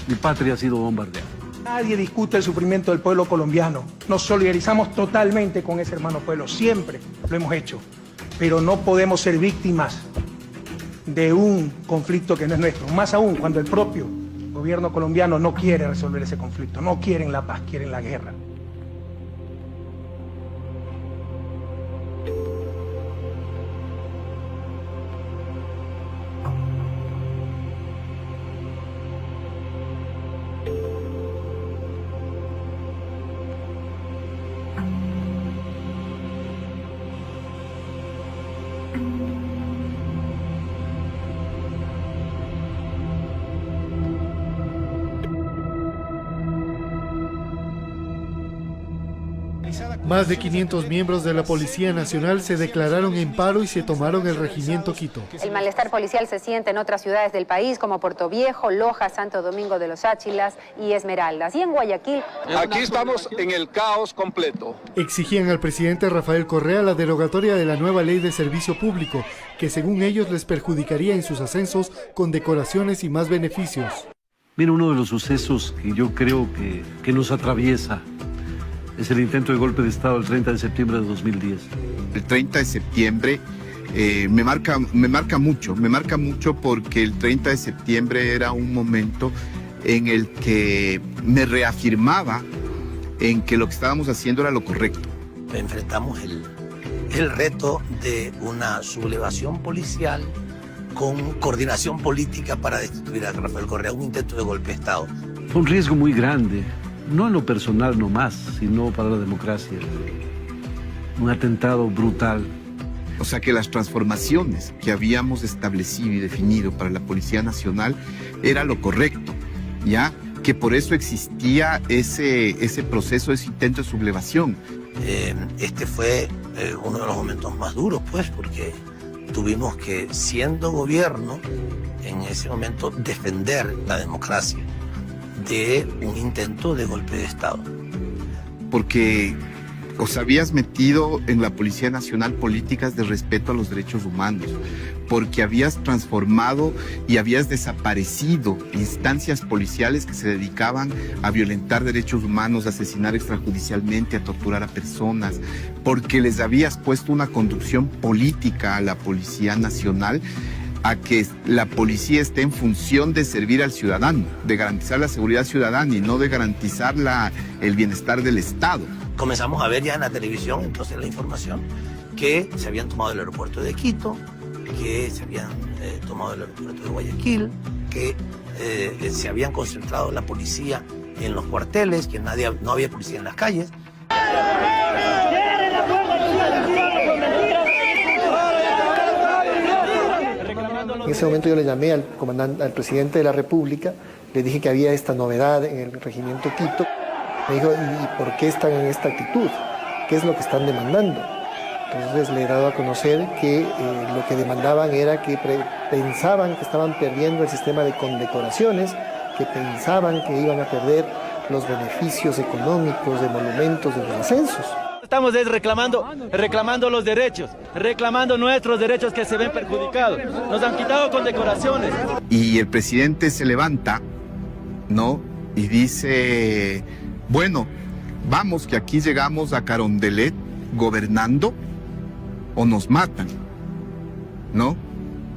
mi patria ha sido bombardeada. Nadie discute el sufrimiento del pueblo colombiano. Nos solidarizamos totalmente con ese hermano pueblo, siempre lo hemos hecho. Pero no podemos ser víctimas de un conflicto que no es nuestro. Más aún cuando el propio gobierno colombiano no quiere resolver ese conflicto, no quieren la paz, quieren la guerra. Más de 500 miembros de la Policía Nacional se declararon en paro y se tomaron el regimiento Quito. El malestar policial se siente en otras ciudades del país como Puerto Viejo, Loja, Santo Domingo de los Áchilas y Esmeraldas. Y en Guayaquil... Aquí estamos en el caos completo. Exigían al presidente Rafael Correa la derogatoria de la nueva ley de servicio público, que según ellos les perjudicaría en sus ascensos con decoraciones y más beneficios. Mira, uno de los sucesos que yo creo que nos atraviesa es el intento de golpe de Estado el 30 de septiembre de 2010. El 30 de septiembre me marca mucho porque el 30 de septiembre era un momento en el que me reafirmaba en que lo que estábamos haciendo era lo correcto. Enfrentamos el reto de una sublevación policial con coordinación política para destituir a Rafael Correa, un intento de golpe de Estado. Fue un riesgo muy grande. No en lo personal nomás, sino para la democracia. Un atentado brutal. O sea que las transformaciones que habíamos establecido y definido para la Policía Nacional era lo correcto, ¿ya? Que por eso existía ese proceso, ese intento de sublevación. Este fue uno de los momentos más duros, pues, porque tuvimos que, siendo gobierno, en ese momento defender la democracia de un intento de golpe de Estado. Porque os habías metido en la Policía Nacional políticas de respeto a los derechos humanos, porque habías transformado y habías desaparecido instancias policiales que se dedicaban a violentar derechos humanos, a asesinar extrajudicialmente, a torturar a personas, porque les habías puesto una conducción política a la Policía Nacional, a que la policía esté en función de servir al ciudadano, de garantizar la seguridad ciudadana y no de garantizar el bienestar del Estado. Comenzamos a ver ya en la televisión entonces la información que se habían tomado el aeropuerto de Quito, que se habían tomado el aeropuerto de Guayaquil, que se habían concentrado la policía en los cuarteles, que no había policía en las calles. En ese momento yo le llamé al presidente de la República, le dije que había esta novedad en el regimiento Quito. Me dijo, ¿y por qué están en esta actitud? ¿Qué es lo que están demandando? Entonces le he dado a conocer que lo que demandaban era que pensaban que estaban perdiendo el sistema de condecoraciones, que pensaban que iban a perder los beneficios económicos de monumentos de los ascensos. Estamos reclamando los derechos, reclamando nuestros derechos que se ven perjudicados. Nos han quitado condecoraciones. Y el presidente se levanta, ¿no? Y dice, bueno, vamos que aquí llegamos a Carondelet gobernando o nos matan. ¿no?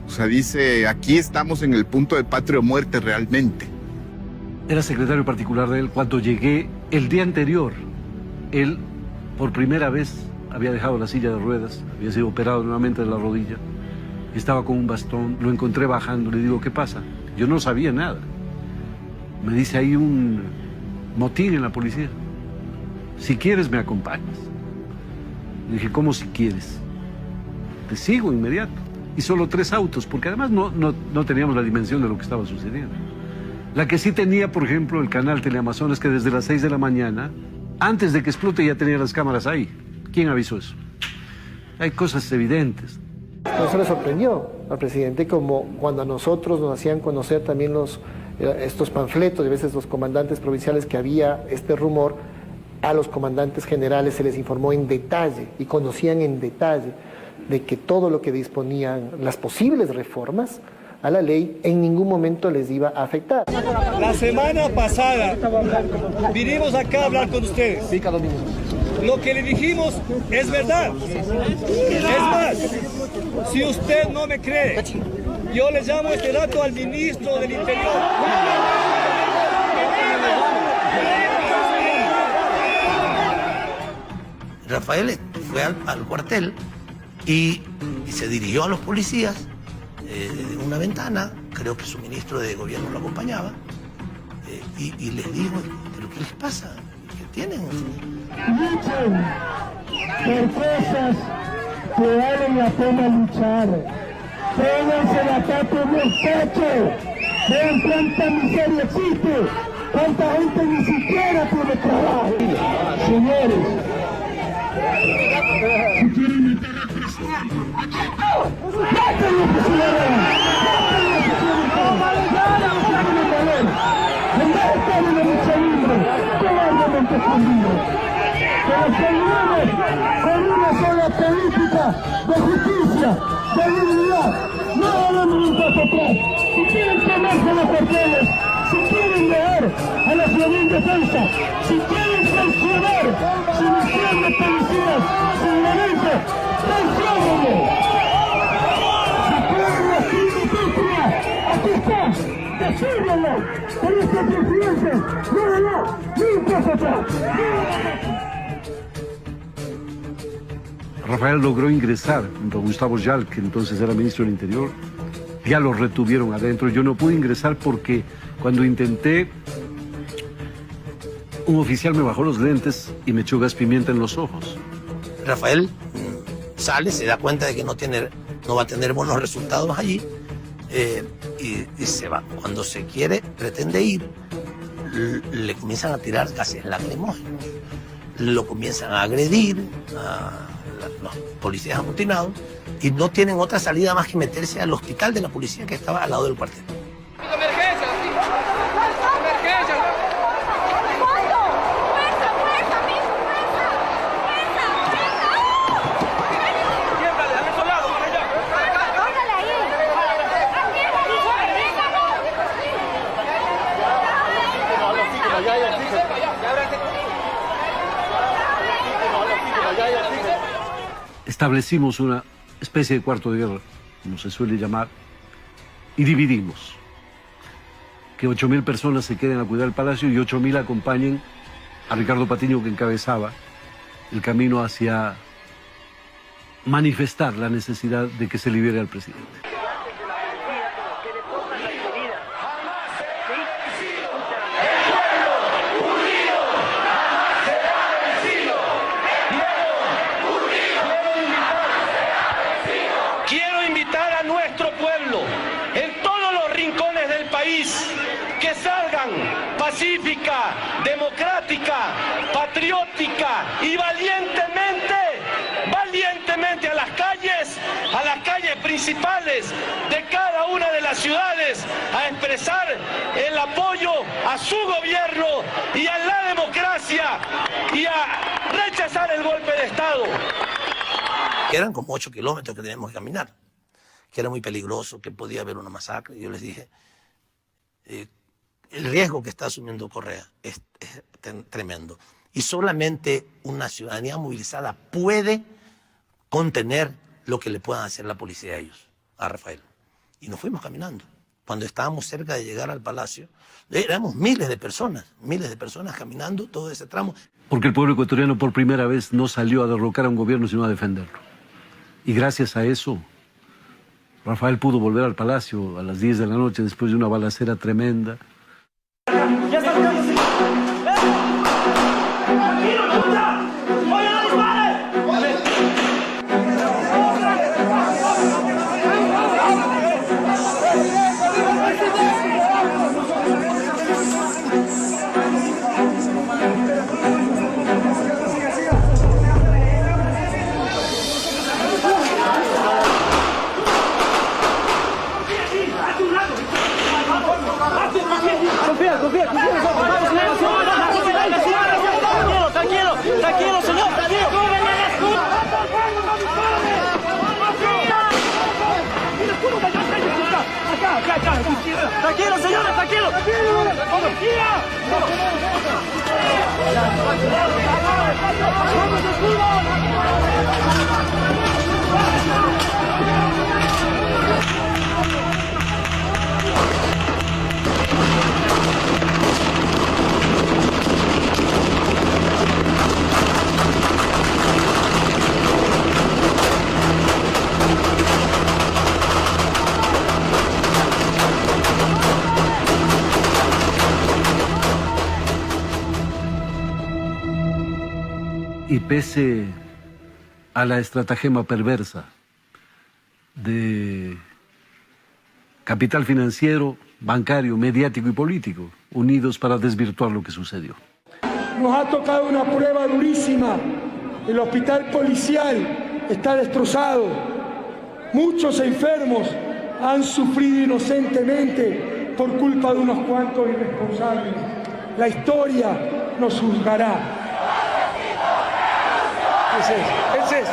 O sea, dice, aquí estamos en el punto de patria o muerte realmente. Era secretario particular de él. Cuando llegué el día anterior, él por primera vez había dejado la silla de ruedas, había sido operado nuevamente de la rodilla, estaba con un bastón, lo encontré bajando, le digo, ¿qué pasa? Yo no sabía nada. Me dice, hay un motín en la policía. Si quieres, me acompañas. Le dije, ¿cómo si quieres? Te sigo inmediato. Y solo 3 autos, porque además no teníamos la dimensión de lo que estaba sucediendo. La que sí tenía, por ejemplo, el canal Teleamazonas, que desde las 6 de la mañana, antes de que explote, ya tenía las cámaras ahí. ¿Quién avisó eso? Hay cosas evidentes. No se le sorprendió al presidente, como cuando a nosotros nos hacían conocer también estos panfletos, y a veces los comandantes provinciales, que había este rumor, a los comandantes generales se les informó en detalle y conocían en detalle de que todo lo que disponían las posibles reformas a la ley en ningún momento les iba a afectar. La semana pasada vinimos acá a hablar con ustedes. Lo que le dijimos es verdad. Es más, si usted no me cree, yo le llamo este dato al ministro del Interior. Rafael fue al cuartel y se dirigió a los policías de una ventana, creo que su ministro de gobierno lo acompañaba, y les dijo, ¿pero qué les pasa? ¿Qué tienen? Luchen por cosas que valen la pena luchar. Pónganse la tapa en el pecho. Vean cuánta miseria existe. Cuánta gente ni siquiera tiene trabajo. Señores, si quieren meter a presión, ¡mátenlo, presidente! ¡Conviertan en la lucha libre, cobardemente escondido! Pero seguiremos con una sola política de justicia, de dignidad. No haremos un paso atrás. Si quieren tomarse los cuarteles, si quieren leer a la ciudad indefensa, si quieren sancionar su misión de policías sin violencia, sanciónenlo. Si quieren la justicia, aquí está. Decídenlo, pero este presidente no, ni un paso atrás. Rafael logró ingresar junto a Gustavo Yal, que entonces era ministro del Interior. Ya lo retuvieron adentro. Yo no pude ingresar porque cuando intenté, un oficial me bajó los lentes y me echó gas pimienta en los ojos. Rafael sale, se da cuenta de que no va a tener buenos resultados allí y se va. Cuando se quiere, pretende ir, le comienzan a tirar gases lacrimógenos, lo comienzan a agredir, los policías amotinados, y no tienen otra salida más que meterse al hospital de la policía que estaba al lado del cuartel. Establecimos una especie de cuarto de guerra, como se suele llamar, y dividimos. Que 8.000 personas se queden a cuidar el palacio y 8.000 acompañen a Ricardo Patiño, que encabezaba el camino hacia manifestar la necesidad de que se libere al presidente. Quiero invitar a nuestro pueblo en todos los rincones del país que salgan pacífica, democrática, patriótica y valientemente a las calles principales de cada una de las ciudades a expresar el apoyo a su gobierno y a la democracia y a rechazar el golpe de Estado. Eran como 8 kilómetros que teníamos que caminar, que era muy peligroso, que podía haber una masacre. Yo les dije, el riesgo que está asumiendo Correa es tremendo. Y solamente una ciudadanía movilizada puede contener lo que le puedan hacer la policía a ellos. a Rafael. Y nos fuimos caminando. Cuando estábamos cerca de llegar al palacio, éramos miles de personas caminando todo ese tramo. Porque el pueblo ecuatoriano por primera vez no salió a derrocar a un gobierno, sino a defenderlo. Y gracias a eso, Rafael pudo volver al palacio a las 10 de la noche después de una balacera tremenda. ¡Ya está! Tranquilo, señor, tranquilo. Tranquilo, señores, tranquilo. Y pese a la estratagema perversa de capital financiero, bancario, mediático y político, unidos para desvirtuar lo que sucedió. Nos ha tocado una prueba durísima. El hospital policial está destrozado. Muchos enfermos han sufrido inocentemente por culpa de unos cuantos irresponsables. La historia nos juzgará. Ese es.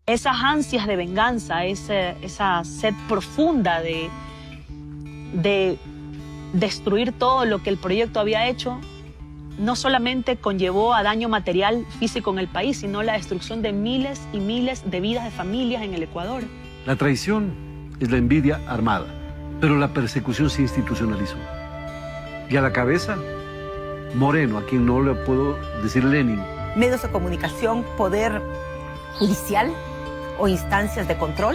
Esas ansias de venganza, esa sed profunda de destruir todo lo que el proyecto había hecho, no solamente conllevó a daño material físico en el país, sino la destrucción de miles y miles de vidas de familias en el Ecuador. La traición es la envidia armada, pero la persecución se institucionalizó. Y a la cabeza, Moreno, a quien no le puedo decir Lenin. Medios de comunicación, poder judicial o instancias de control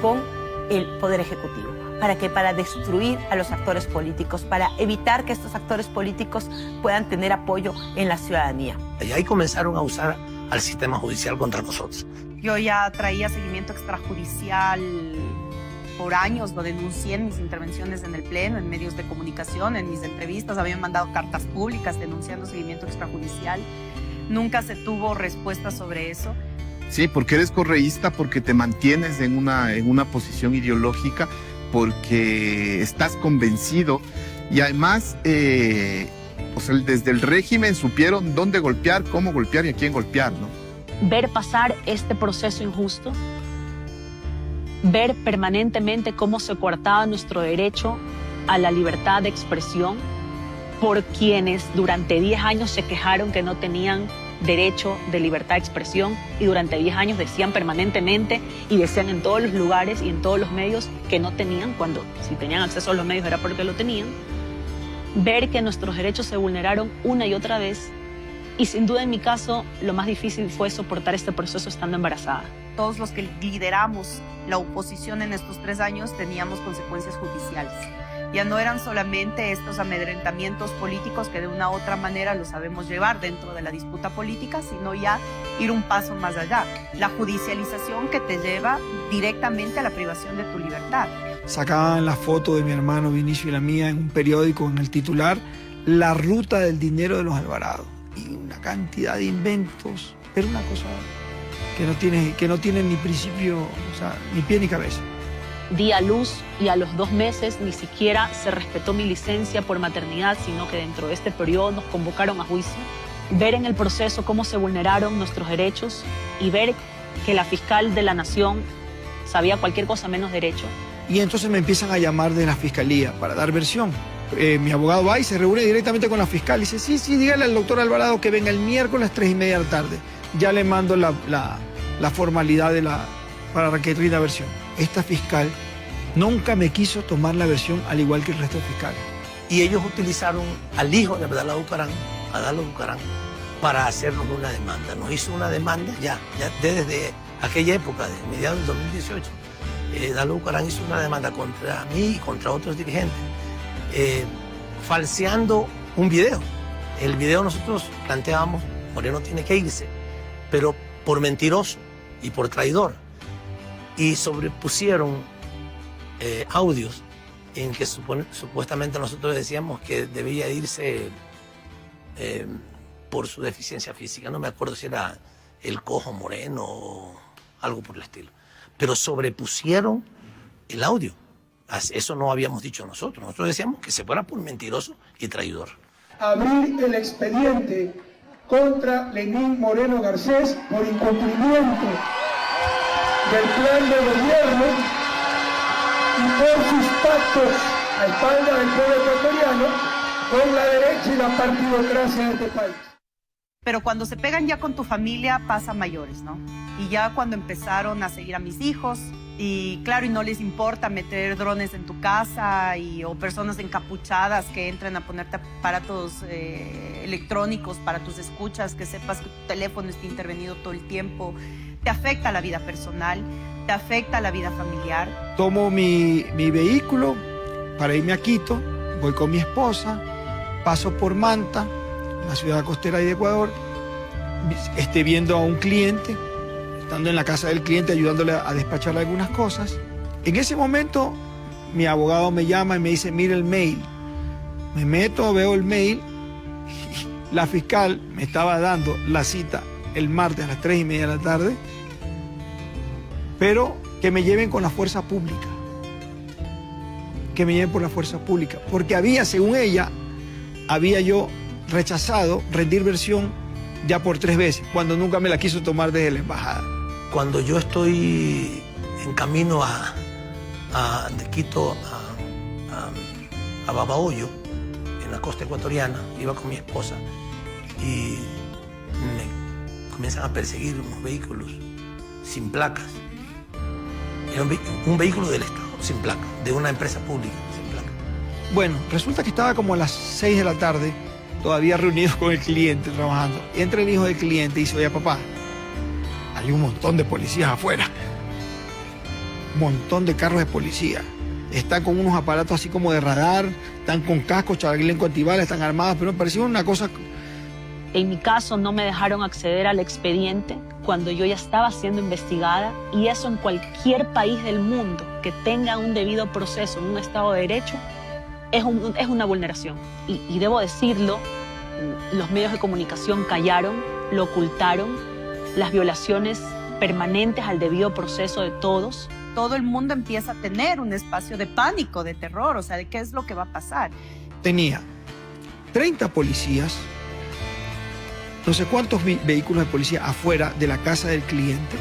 con el Poder Ejecutivo. ¿Para qué? Para destruir a los actores políticos, para evitar que estos actores políticos puedan tener apoyo en la ciudadanía. Y ahí comenzaron a usar al sistema judicial contra nosotros. Yo ya traía seguimiento extrajudicial por años, lo denuncié en mis intervenciones en el Pleno, en medios de comunicación, en mis entrevistas, habían mandado cartas públicas denunciando seguimiento extrajudicial. Nunca se tuvo respuesta sobre eso. Sí, porque eres correísta, porque te mantienes en una posición ideológica, porque estás convencido y además desde el régimen supieron dónde golpear, cómo golpear y a quién golpear, ¿no? Ver pasar este proceso injusto, ver permanentemente cómo se coartaba nuestro derecho a la libertad de expresión por quienes durante 10 años se quejaron que no tenían derecho de libertad de expresión y durante 10 años decían permanentemente y decían en todos los lugares y en todos los medios que no tenían, cuando si tenían acceso a los medios era porque lo tenían. Ver que nuestros derechos se vulneraron una y otra vez, y sin duda en mi caso lo más difícil fue soportar este proceso estando embarazada. Todos los que lideramos la oposición en estos 3 años teníamos consecuencias judiciales. Ya no eran solamente estos amedrentamientos políticos que de una u otra manera lo sabemos llevar dentro de la disputa política, sino ya ir un paso más allá. La judicialización que te lleva directamente a la privación de tu libertad. Sacaban la foto de mi hermano Vinicio y la mía en un periódico, en el titular, la ruta del dinero de los Alvarado. y una cantidad de inventos, pero una cosa que no tiene ni principio, o sea, ni pie ni cabeza. Di a luz y a los 2 meses ni siquiera se respetó mi licencia por maternidad, sino que dentro de este periodo nos convocaron a juicio. Ver en el proceso cómo se vulneraron nuestros derechos y ver que la fiscal de la Nación sabía cualquier cosa menos derecho. Y entonces me empiezan a llamar de la fiscalía para dar versión. Mi abogado va y se reúne directamente con la fiscal y dice, sí, dígale al doctor Alvarado que venga el miércoles 3:30 de la tarde. Ya le mando la formalidad para que rinda versión. Esta fiscal nunca me quiso tomar la versión al igual que el resto de fiscales. Y ellos utilizaron al hijo de Abdala Bucaram, Adalo Bucaram, para hacernos una demanda. Nos hizo una demanda ya desde aquella época, de mediados del 2018. Adalo Bucaram hizo una demanda contra mí y contra otros dirigentes, falseando un video. El video nosotros planteábamos, Moreno tiene que irse, pero por mentiroso y por traidor. Y sobrepusieron audios en que supuestamente nosotros decíamos que debía irse por su deficiencia física. No me acuerdo si era el cojo Moreno o algo por el estilo. Pero sobrepusieron el audio. Eso no habíamos dicho nosotros. Nosotros decíamos que se fuera por mentiroso y traidor. Abrir el expediente contra Lenín Moreno Garcés por incumplimiento del plan de gobierno y por sus pactos a espaldas del pueblo ecuatoriano con la derecha y la partidocracia de este país. Pero cuando se pegan ya con tu familia pasa mayores, ¿no? Y ya cuando empezaron a seguir a mis hijos, y claro, y no les importa meter drones en tu casa o personas encapuchadas que entren a ponerte aparatos electrónicos para tus escuchas, que sepas que tu teléfono está intervenido todo el tiempo, te afecta la vida personal, te afecta la vida familiar. Tomo mi vehículo para irme a Quito, voy con mi esposa, paso por Manta, la ciudad costera de Ecuador, viendo a un cliente, estando en la casa del cliente ayudándole a despachar algunas cosas. En ese momento mi abogado me llama y me dice, mira el mail. Me meto, veo el mail, y la fiscal me estaba dando la cita el martes a las 3:30 de la tarde, pero que me lleven con la fuerza pública. Que me lleven por la fuerza pública. Porque según ella, había yo rechazado rendir versión ya por 3 veces, cuando nunca me la quiso tomar desde la embajada. Cuando yo estoy en camino de Quito a Babahoyo, en la costa ecuatoriana, iba con mi esposa y me comienzan a perseguir unos vehículos sin placas. Era un vehículo del Estado, sin placa, de una empresa pública, sin placa. Bueno, resulta que estaba como a las 6 de la tarde, todavía reunido con el cliente, trabajando. Entra el hijo del cliente y dice, oye, papá, hay un montón de policías afuera. Un montón de carros de policía. Están con unos aparatos así como de radar, están con cascos, chaleco antibalas, están armados, pero me pareció una cosa... En mi caso no me dejaron acceder al expediente cuando yo ya estaba siendo investigada, y eso en cualquier país del mundo que tenga un debido proceso en un Estado de Derecho es una vulneración. Y debo decirlo, los medios de comunicación callaron, lo ocultaron, las violaciones permanentes al debido proceso de todos. Todo el mundo empieza a tener un espacio de pánico, de terror, o sea, de qué es lo que va a pasar. Tenía 30 policías, no sé cuántos vehículos de policía afuera de la casa del cliente,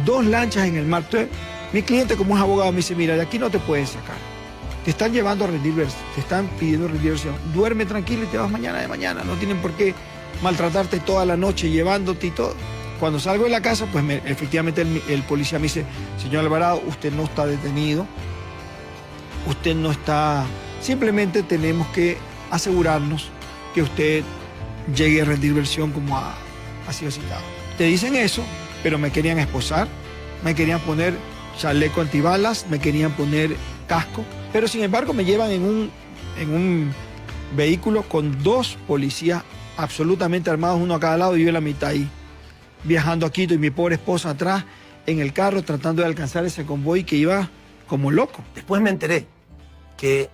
2 lanchas en el mar. Entonces, mi cliente, como es abogado, me dice, mira, de aquí no te puedes sacar. Te están llevando a rendir versión, te están pidiendo rendir versión. Duerme tranquilo y te vas mañana de mañana. No tienen por qué maltratarte toda la noche, llevándote y todo. Cuando salgo de la casa, pues efectivamente el policía me dice, señor Alvarado, usted no está detenido, usted no está... Simplemente tenemos que asegurarnos que usted llegue a rendir versión como ha sido citado. Te dicen eso, pero me querían esposar, me querían poner chaleco antibalas, me querían poner casco, pero sin embargo me llevan en un vehículo con 2 policías absolutamente armados, uno a cada lado, y yo en la mitad ahí, viajando a Quito, y mi pobre esposa atrás en el carro tratando de alcanzar ese convoy que iba como loco. Después me enteré que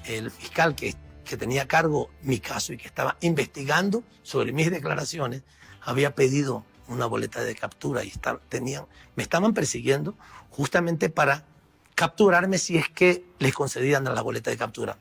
el fiscal que que tenía a cargo mi caso y que estaba investigando sobre mis declaraciones, había pedido una boleta de captura y me estaban persiguiendo justamente para capturarme si es que les concedían la boleta de captura.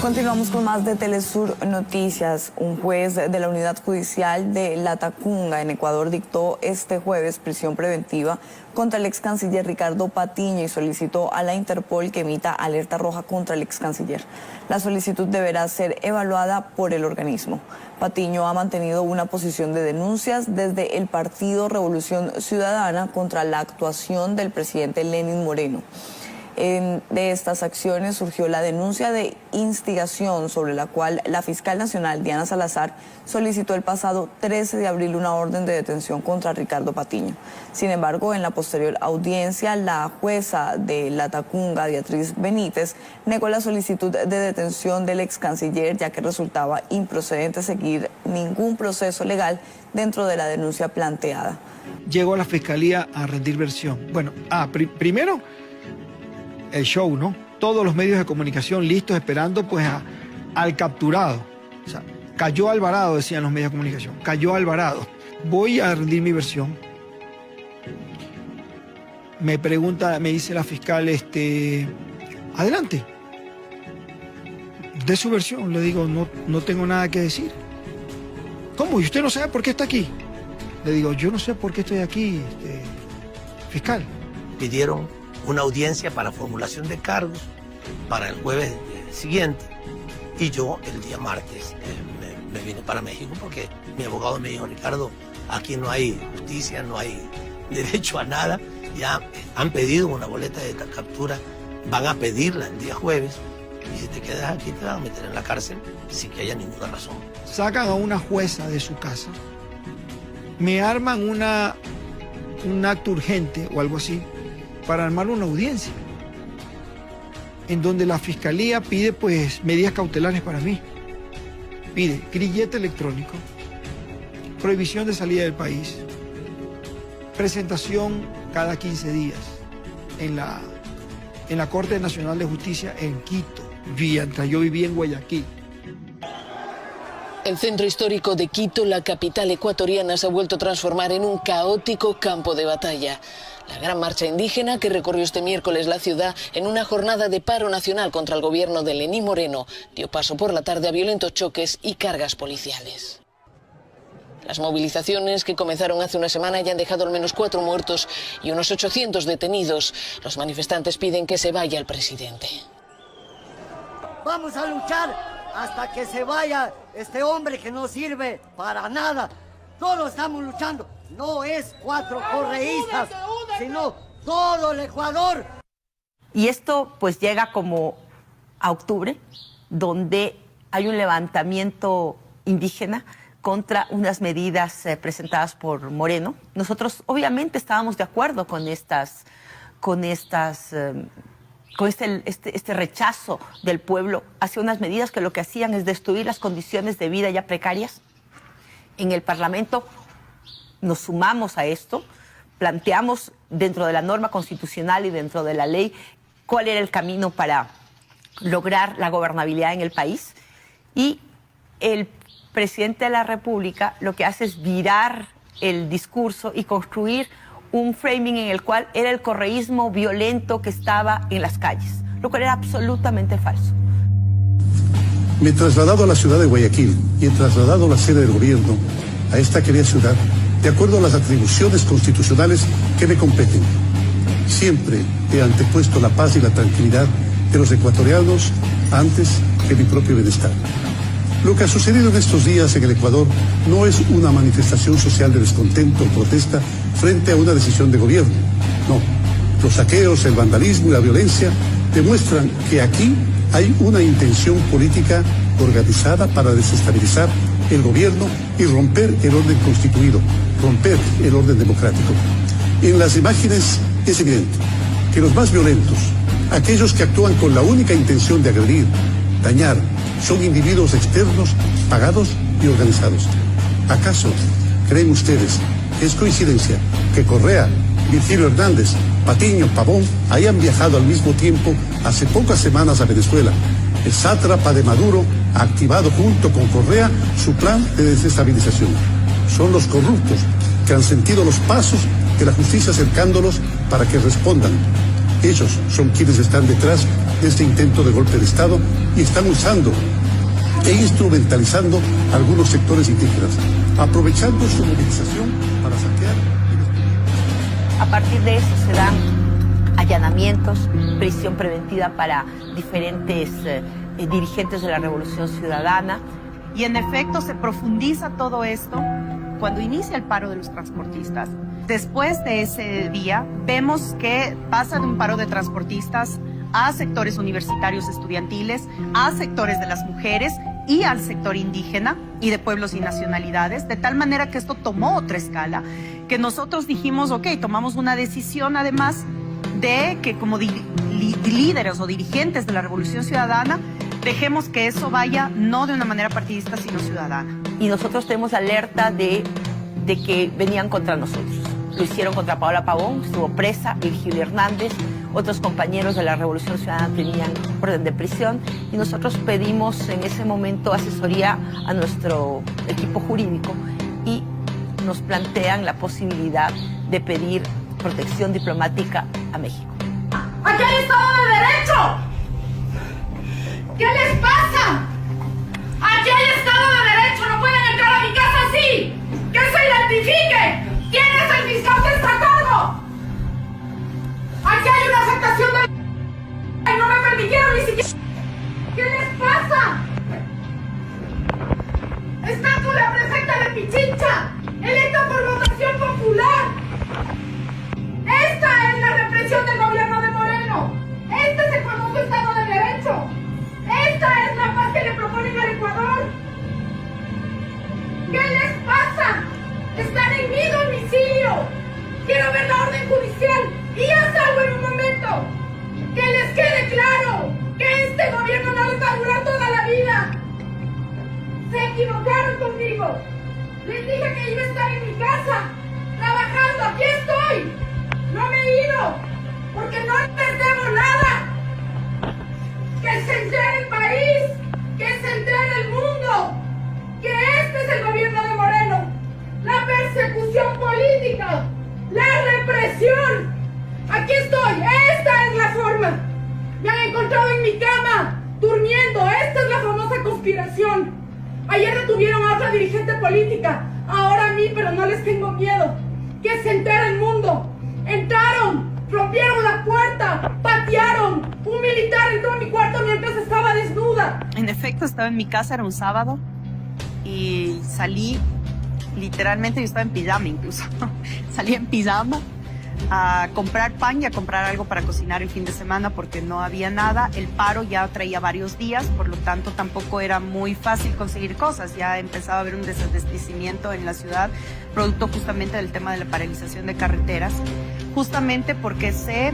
Continuamos con más de Telesur Noticias. Un juez de la Unidad Judicial de Latacunga, en Ecuador, dictó este jueves prisión preventiva contra el ex canciller Ricardo Patiño y solicitó a la Interpol que emita alerta roja contra el ex canciller. La solicitud deberá ser evaluada por el organismo. Patiño ha mantenido una posición de denuncias desde el Partido Revolución Ciudadana contra la actuación del presidente Lenín Moreno. De estas acciones surgió la denuncia de instigación sobre la cual la fiscal nacional Diana Salazar solicitó el pasado 13 de abril una orden de detención contra Ricardo Patiño. Sin embargo, en la posterior audiencia, la jueza de Latacunga, Beatriz Benítez, negó la solicitud de detención del ex canciller, ya que resultaba improcedente seguir ningún proceso legal dentro de la denuncia planteada. Llegó a la fiscalía a rendir versión. Bueno, primero el show, ¿no? Todos los medios de comunicación listos esperando pues al capturado. O sea, cayó Alvarado, decían los medios de comunicación. Cayó Alvarado. Voy a rendir mi versión. Me pregunta, me dice la fiscal, adelante. De su versión. Le digo, no tengo nada que decir. ¿Cómo? ¿Y usted no sabe por qué está aquí? Le digo, yo no sé por qué estoy aquí, fiscal. Pidieron una audiencia para formulación de cargos para el jueves siguiente y yo el día martes me vine para México porque mi abogado me dijo, Ricardo, aquí no hay justicia, no hay derecho a nada, ya han pedido una boleta de captura, van a pedirla el día jueves y si te quedas aquí te van a meter en la cárcel sin que haya ninguna razón. Sacan a una jueza de su casa, me arman un acto urgente o algo así para armar una audiencia en donde la fiscalía pide pues medidas cautelares para mí. Pide grillete electrónico, prohibición de salida del país, presentación cada 15 días en la Corte Nacional de Justicia en Quito, mientras yo vivía en Guayaquil. El centro histórico de Quito, la capital ecuatoriana, se ha vuelto a transformar en un caótico campo de batalla. La gran marcha indígena que recorrió este miércoles la ciudad en una jornada de paro nacional contra el gobierno de Lenín Moreno dio paso por la tarde a violentos choques y cargas policiales. Las movilizaciones que comenzaron hace una semana ya han dejado al menos 4 muertos y unos 800 detenidos. Los manifestantes piden que se vaya el presidente. Vamos a luchar hasta que se vaya este hombre que no sirve para nada. Todos estamos luchando. No es 4 correístas, sino todo el Ecuador. Y esto pues llega como a octubre, donde hay un levantamiento indígena contra unas medidas presentadas por Moreno. Nosotros obviamente estábamos de acuerdo con este rechazo del pueblo hacia unas medidas que lo que hacían es destruir las condiciones de vida ya precarias. En el Parlamento nos sumamos a esto, planteamos dentro de la norma constitucional y dentro de la ley cuál era el camino para lograr la gobernabilidad en el país, y el presidente de la República lo que hace es virar el discurso y construir un framing en el cual era el correísmo violento que estaba en las calles, lo cual era absolutamente falso. Me he trasladado a la ciudad de Guayaquil y he trasladado la sede del gobierno a esta querida ciudad de acuerdo a las atribuciones constitucionales que me competen. Siempre he antepuesto la paz y la tranquilidad de los ecuatorianos antes que mi propio bienestar. Lo que ha sucedido en estos días en el Ecuador no es una manifestación social de descontento o protesta frente a una decisión de gobierno. No, los saqueos, el vandalismo y la violencia demuestran que aquí hay una intención política organizada para desestabilizar el gobierno y romper el orden constituido, romper el orden democrático. En las imágenes es evidente que los más violentos, aquellos que actúan con la única intención de agredir, dañar, son individuos externos, pagados y organizados. ¿Acaso creen ustedes que es coincidencia que Correa, Virgilio Hernández, Patiño, Pavón hayan viajado al mismo tiempo hace pocas semanas a Venezuela El sátrapa de Maduro ha activado junto con Correa su plan de desestabilización. Son los corruptos que han sentido los pasos de la justicia acercándolos para que respondan. Ellos son quienes están detrás de este intento de golpe de Estado y están usando e instrumentalizando algunos sectores indígenas, aprovechando su movilización para saquear y destruir. A partir de eso se dan allanamientos, prisión preventiva para diferentes dirigentes de la Revolución Ciudadana. Y en efecto se profundiza todo esto cuando inicia el paro de los transportistas. Después de ese día vemos que pasa de un paro de transportistas a sectores universitarios estudiantiles, a sectores de las mujeres y al sector indígena y de pueblos y nacionalidades, de tal manera que esto tomó otra escala, que nosotros dijimos, ok, tomamos una decisión además de que como líderes o dirigentes de la Revolución Ciudadana, dejemos que eso vaya no de una manera partidista, sino ciudadana. Y nosotros tenemos alerta de que venían contra nosotros. Lo hicieron contra Paola Pavón, estuvo presa, Virgilio Hernández, otros compañeros de la Revolución Ciudadana tenían orden de prisión y nosotros pedimos en ese momento asesoría a nuestro equipo jurídico y nos plantean la posibilidad de pedir protección diplomática a México. ¡Aquí hay Estado de Derecho! ¿Qué les pasa? ¡Aquí hay Estado de Derecho! ¡No pueden entrar a mi casa así! ¡Que se identifique! ¿Quién es el fiscal que está a cargo? ¡Aquí hay una afectación de... ¡Y no me permitieron ni siquiera... ¿Qué les pasa? Está con la prefecta de Pichincha, electa por votación popular. Esta es la represión del gobierno de Moreno. Este es el famoso Estado de Derecho. Esta es la paz que le proponen al Ecuador. ¿Qué les pasa? Están en mi domicilio. Quiero ver la orden judicial y ya salgo en un momento. Que les quede claro que este gobierno no les va a durar toda la vida. Se equivocaron conmigo. Les dije que iba a estar en mi casa, trabajando. Aquí estoy. No me he ido, porque no les debo nada. Que se entere el país, que se entere el mundo, que este es el gobierno de Moreno. La persecución política, la represión. Aquí estoy, esta es la forma. Me han encontrado en mi cama, durmiendo. Esta es la famosa conspiración. Ayer detuvieron a otra dirigente política, ahora a mí, pero no les tengo miedo. Que se entere el mundo. Entraron, rompieron la puerta, patearon. Un militar entró a mi cuarto mientras estaba desnuda. En efecto, estaba en mi casa, era un sábado, y salí, literalmente, yo estaba en pijama incluso. Salí en pijama a comprar pan y a comprar algo para cocinar el fin de semana porque no había nada. El paro ya traía varios días, por lo tanto tampoco era muy fácil conseguir cosas. Ya empezaba a haber un desabastecimiento en la ciudad, producto justamente del tema de la paralización de carreteras, justamente porque se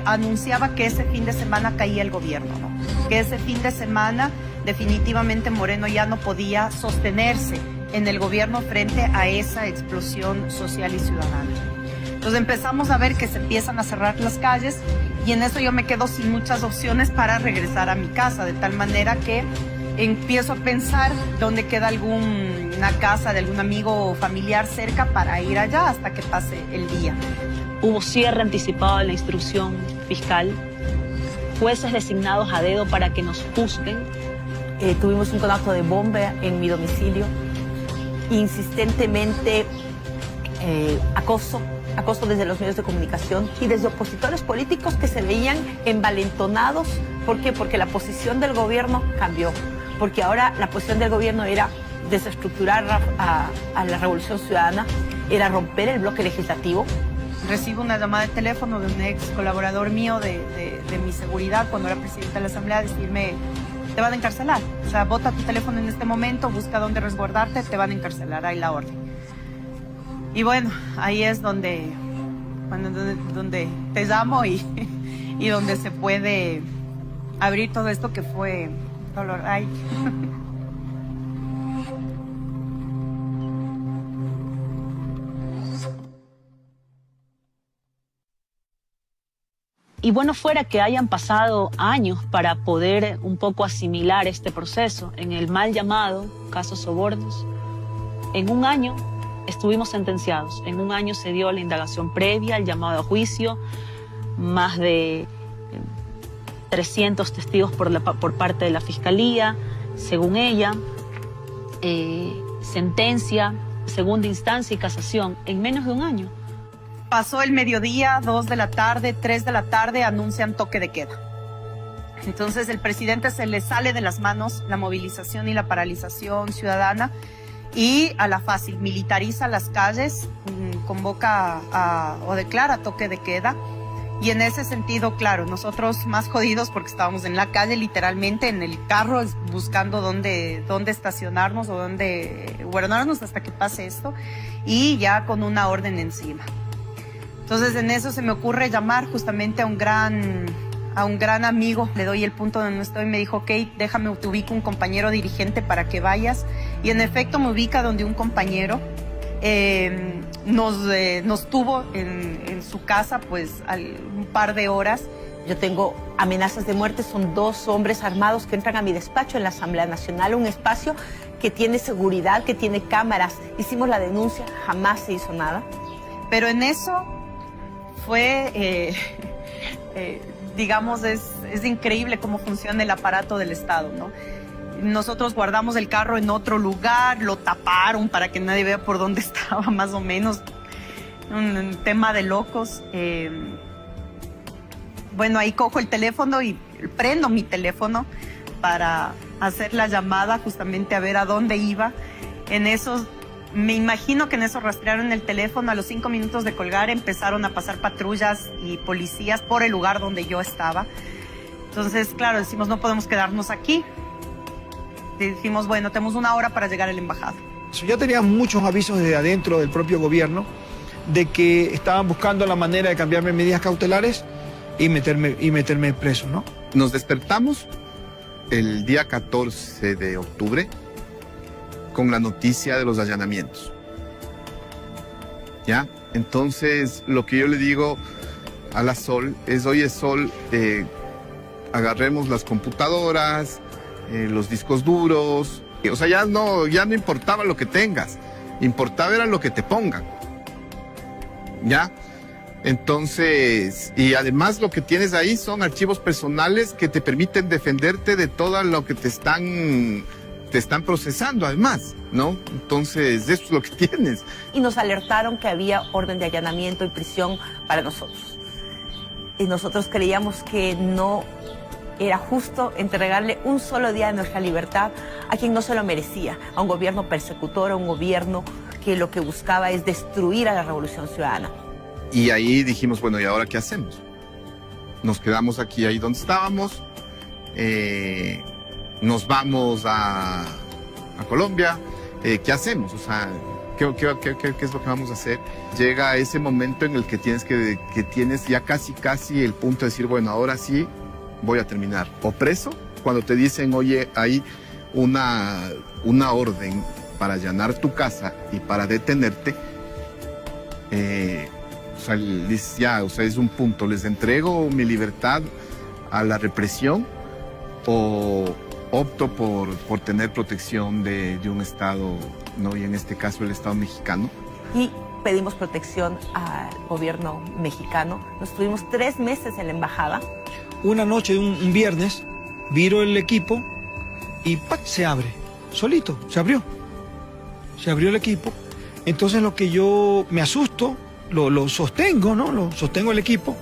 anunciaba que ese fin de semana caía el gobierno, ¿no? Que ese fin de semana definitivamente Moreno ya no podía sostenerse en el gobierno frente a esa explosión social y ciudadana. Entonces empezamos a ver que se empiezan a cerrar las calles y en eso yo me quedo sin muchas opciones para regresar a mi casa, de tal manera que empiezo a pensar dónde queda alguna casa de algún amigo o familiar cerca para ir allá hasta que pase el día. Hubo cierre anticipado de la instrucción fiscal, jueces designados a dedo para que nos juzguen. Tuvimos un conato de bomba en mi domicilio, insistentemente acoso desde los medios de comunicación y desde opositores políticos que se veían envalentonados. ¿Por qué? Porque la posición del gobierno cambió, porque ahora la posición del gobierno era desestructurar a la Revolución Ciudadana, era romper el bloque legislativo. Recibo una llamada de teléfono de un ex colaborador mío de mi seguridad cuando era presidenta de la Asamblea, decirme: te van a encarcelar, o sea, bota tu teléfono en este momento, busca dónde resguardarte, te van a encarcelar, hay la orden. Y bueno, ahí es donde te llamo y donde se puede abrir todo esto que fue dolor. Ay. Y bueno fuera que hayan pasado años para poder un poco asimilar este proceso. En el mal llamado caso Sobornos, en un año estuvimos sentenciados. En un año se dio la indagación previa, el llamado a juicio, más de 300 testigos por parte de la Fiscalía, según ella, sentencia, segunda instancia y casación en menos de un año. Pasó el mediodía, 2 de la tarde, 3 de la tarde, anuncian toque de queda. Entonces el presidente se le sale de las manos la movilización y la paralización ciudadana y a la fácil militariza las calles, convoca o declara toque de queda. Y en ese sentido, claro, nosotros más jodidos porque estábamos en la calle, literalmente en el carro, buscando dónde estacionarnos o dónde guardarnos hasta que pase esto, y ya con una orden encima. Entonces en eso se me ocurre llamar justamente a un gran amigo, le doy el punto donde estoy, me dijo, ok, déjame, te ubico un compañero dirigente para que vayas, y en efecto me ubica donde un compañero nos tuvo en su casa pues un par de horas. Yo tengo amenazas de muerte, son 2 hombres armados que entran a mi despacho en la Asamblea Nacional, un espacio que tiene seguridad, que tiene cámaras. Hicimos la denuncia, jamás se hizo nada. Pero en eso fue, digamos, es increíble cómo funciona el aparato del Estado, ¿no? Nosotros guardamos el carro en otro lugar, lo taparon para que nadie vea por dónde estaba, más o menos. Un tema de locos. Bueno, ahí cojo el teléfono y prendo mi teléfono para hacer la llamada justamente a ver a dónde iba. En esos, me imagino que en eso rastrearon el teléfono. A los 5 minutos de colgar empezaron a pasar patrullas y policías por el lugar donde yo estaba. Entonces, claro, decimos, no podemos quedarnos aquí. Dijimos, bueno, tenemos 1 hora para llegar a la embajada. Ya tenía muchos avisos desde adentro del propio gobierno de que estaban buscando la manera de cambiarme medidas cautelares y meterme preso, ¿no? Nos despertamos el día 14 de octubre con la noticia de los allanamientos. ¿Ya? Entonces, lo que yo le digo a la Sol es, oye Sol, agarremos las computadoras, los discos duros, o sea, ya no importaba lo que tengas, importaba era lo que te pongan, ¿ya? Entonces, y además lo que tienes ahí son archivos personales que te permiten defenderte de todo lo que te están procesando además, ¿no? Entonces, eso es lo que tienes. Y nos alertaron que había orden de allanamiento y prisión para nosotros. Y nosotros creíamos que no era justo entregarle un solo día de nuestra libertad a quien no se lo merecía, a un gobierno persecutor, a un gobierno que lo que buscaba es destruir a la Revolución Ciudadana. Y ahí dijimos, bueno, ¿y ahora qué hacemos? Nos quedamos aquí, ahí donde estábamos, nos vamos a Colombia, ¿qué hacemos? O sea, ¿qué es lo que vamos a hacer? Llega ese momento en el que tienes ya casi el punto de decir, bueno, ahora sí voy a terminar. O preso, cuando te dicen, oye, hay una orden para allanar tu casa y para detenerte, o sea, es un punto, les entrego mi libertad a la represión o opto por tener protección de un Estado, ¿no? Y en este caso el Estado mexicano. Y pedimos protección al gobierno mexicano. Nos tuvimos 3 meses en la embajada. Una noche, un viernes, viro el equipo y ¡pac! Se abre, solito, se abrió el equipo. Entonces lo que yo me asusto, lo sostengo, ¿no? Lo sostengo el equipo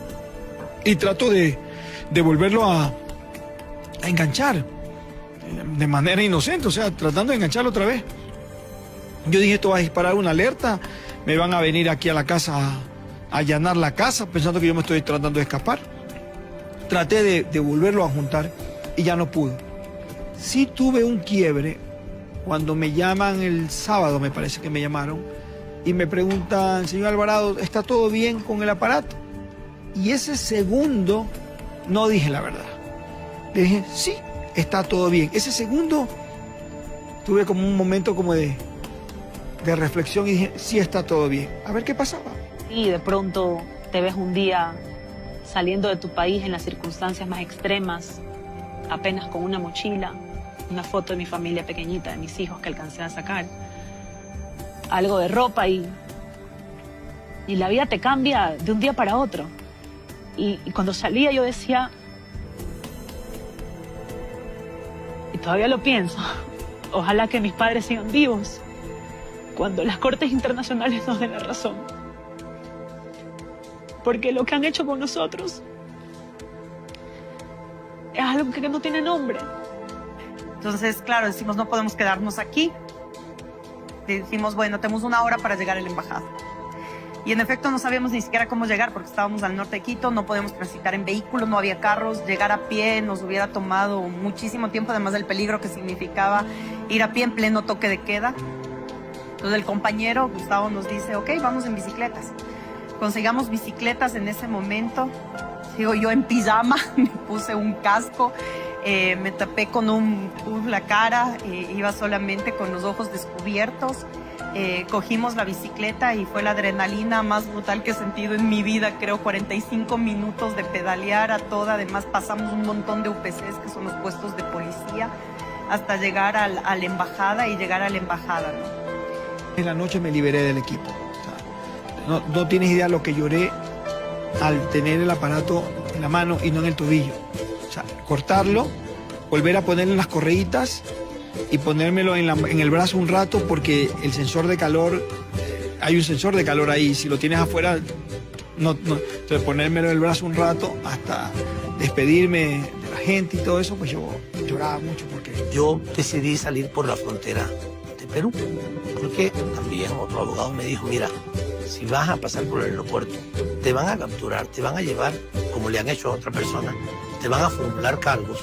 y trato de volverlo a enganchar de manera inocente, o sea, tratando de engancharlo otra vez. Yo dije, esto va a disparar una alerta, me van a venir aquí a la casa a allanar la casa pensando que yo me estoy tratando de escapar. Traté de volverlo a juntar y ya no pudo. Sí tuve un quiebre cuando me llaman el sábado, me parece que me llamaron, y me preguntan, señor Alvarado, ¿está todo bien con el aparato? Y ese segundo no dije la verdad. Le dije, sí, está todo bien. Ese segundo tuve como un momento como de reflexión y dije, sí, está todo bien. A ver qué pasaba. Y de pronto te ves un día saliendo de tu país en las circunstancias más extremas, apenas con una mochila, una foto de mi familia pequeñita, de mis hijos que alcancé a sacar, algo de ropa y la vida te cambia de un día para otro. Y cuando salía yo decía, y todavía lo pienso, ojalá que mis padres sigan vivos cuando las cortes internacionales nos den la razón. Porque lo que han hecho con nosotros es algo que no tiene nombre. Entonces, claro, decimos, no podemos quedarnos aquí. Decimos, bueno, tenemos 1 hora para llegar a la embajada. Y en efecto no sabíamos ni siquiera cómo llegar porque estábamos al norte de Quito, no podíamos transitar en vehículos, no había carros, llegar a pie nos hubiera tomado muchísimo tiempo, además del peligro que significaba ir a pie en pleno toque de queda. Entonces el compañero Gustavo nos dice, ok, vamos en bicicletas. Conseguimos bicicletas en ese momento, sigo yo en pijama, me puse un casco, me tapé con la cara, iba solamente con los ojos descubiertos. Cogimos la bicicleta y fue la adrenalina más brutal que he sentido en mi vida, creo 45 minutos de pedalear a toda, además pasamos un montón de UPCs que son los puestos de policía hasta llegar a la embajada y llegar a la embajada, ¿no? En la noche me liberé del equipo. O sea, no tienes idea lo que lloré al tener el aparato en la mano y no en el tobillo. O sea, cortarlo, volver a ponerle las correitas y ponérmelo en el brazo un rato porque el sensor de calor, hay un sensor de calor ahí, si lo tienes afuera, no. Entonces ponérmelo en el brazo un rato hasta despedirme de la gente y todo eso, pues yo lloraba mucho porque... Yo decidí salir por la frontera de Perú, porque también otro abogado me dijo, mira, si vas a pasar por el aeropuerto, te van a capturar, te van a llevar, como le han hecho a otra persona, te van a formular cargos,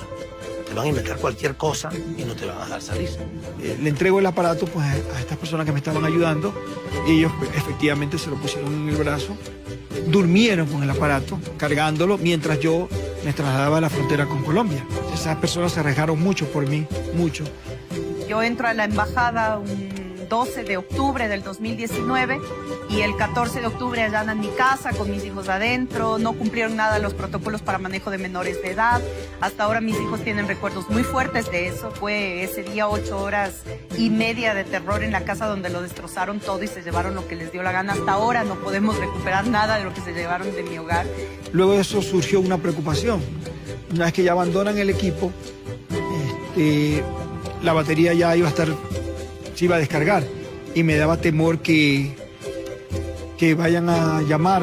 te van a inventar cualquier cosa y no te van a dejar salir. Le entrego el aparato pues, a estas personas que me estaban ayudando y ellos pues, efectivamente se lo pusieron en el brazo, durmieron con el aparato, cargándolo, mientras yo me trasladaba a la frontera con Colombia. Esas personas se arriesgaron mucho por mí, mucho. Yo entro a la embajada un 12 de octubre del 2019 y el 14 de octubre allanan mi casa con mis hijos adentro, no cumplieron nada los protocolos para manejo de menores de edad. Hasta ahora mis hijos tienen recuerdos muy fuertes de eso. Fue ese día 8 horas y media de terror en la casa donde lo destrozaron todo y se llevaron lo que les dio la gana. Hasta ahora no podemos recuperar nada de lo que se llevaron de mi hogar. Luego de eso surgió una preocupación. Una vez que ya abandonan el equipo, la batería ya iba a estar, se iba a descargar y me daba temor que vayan a llamar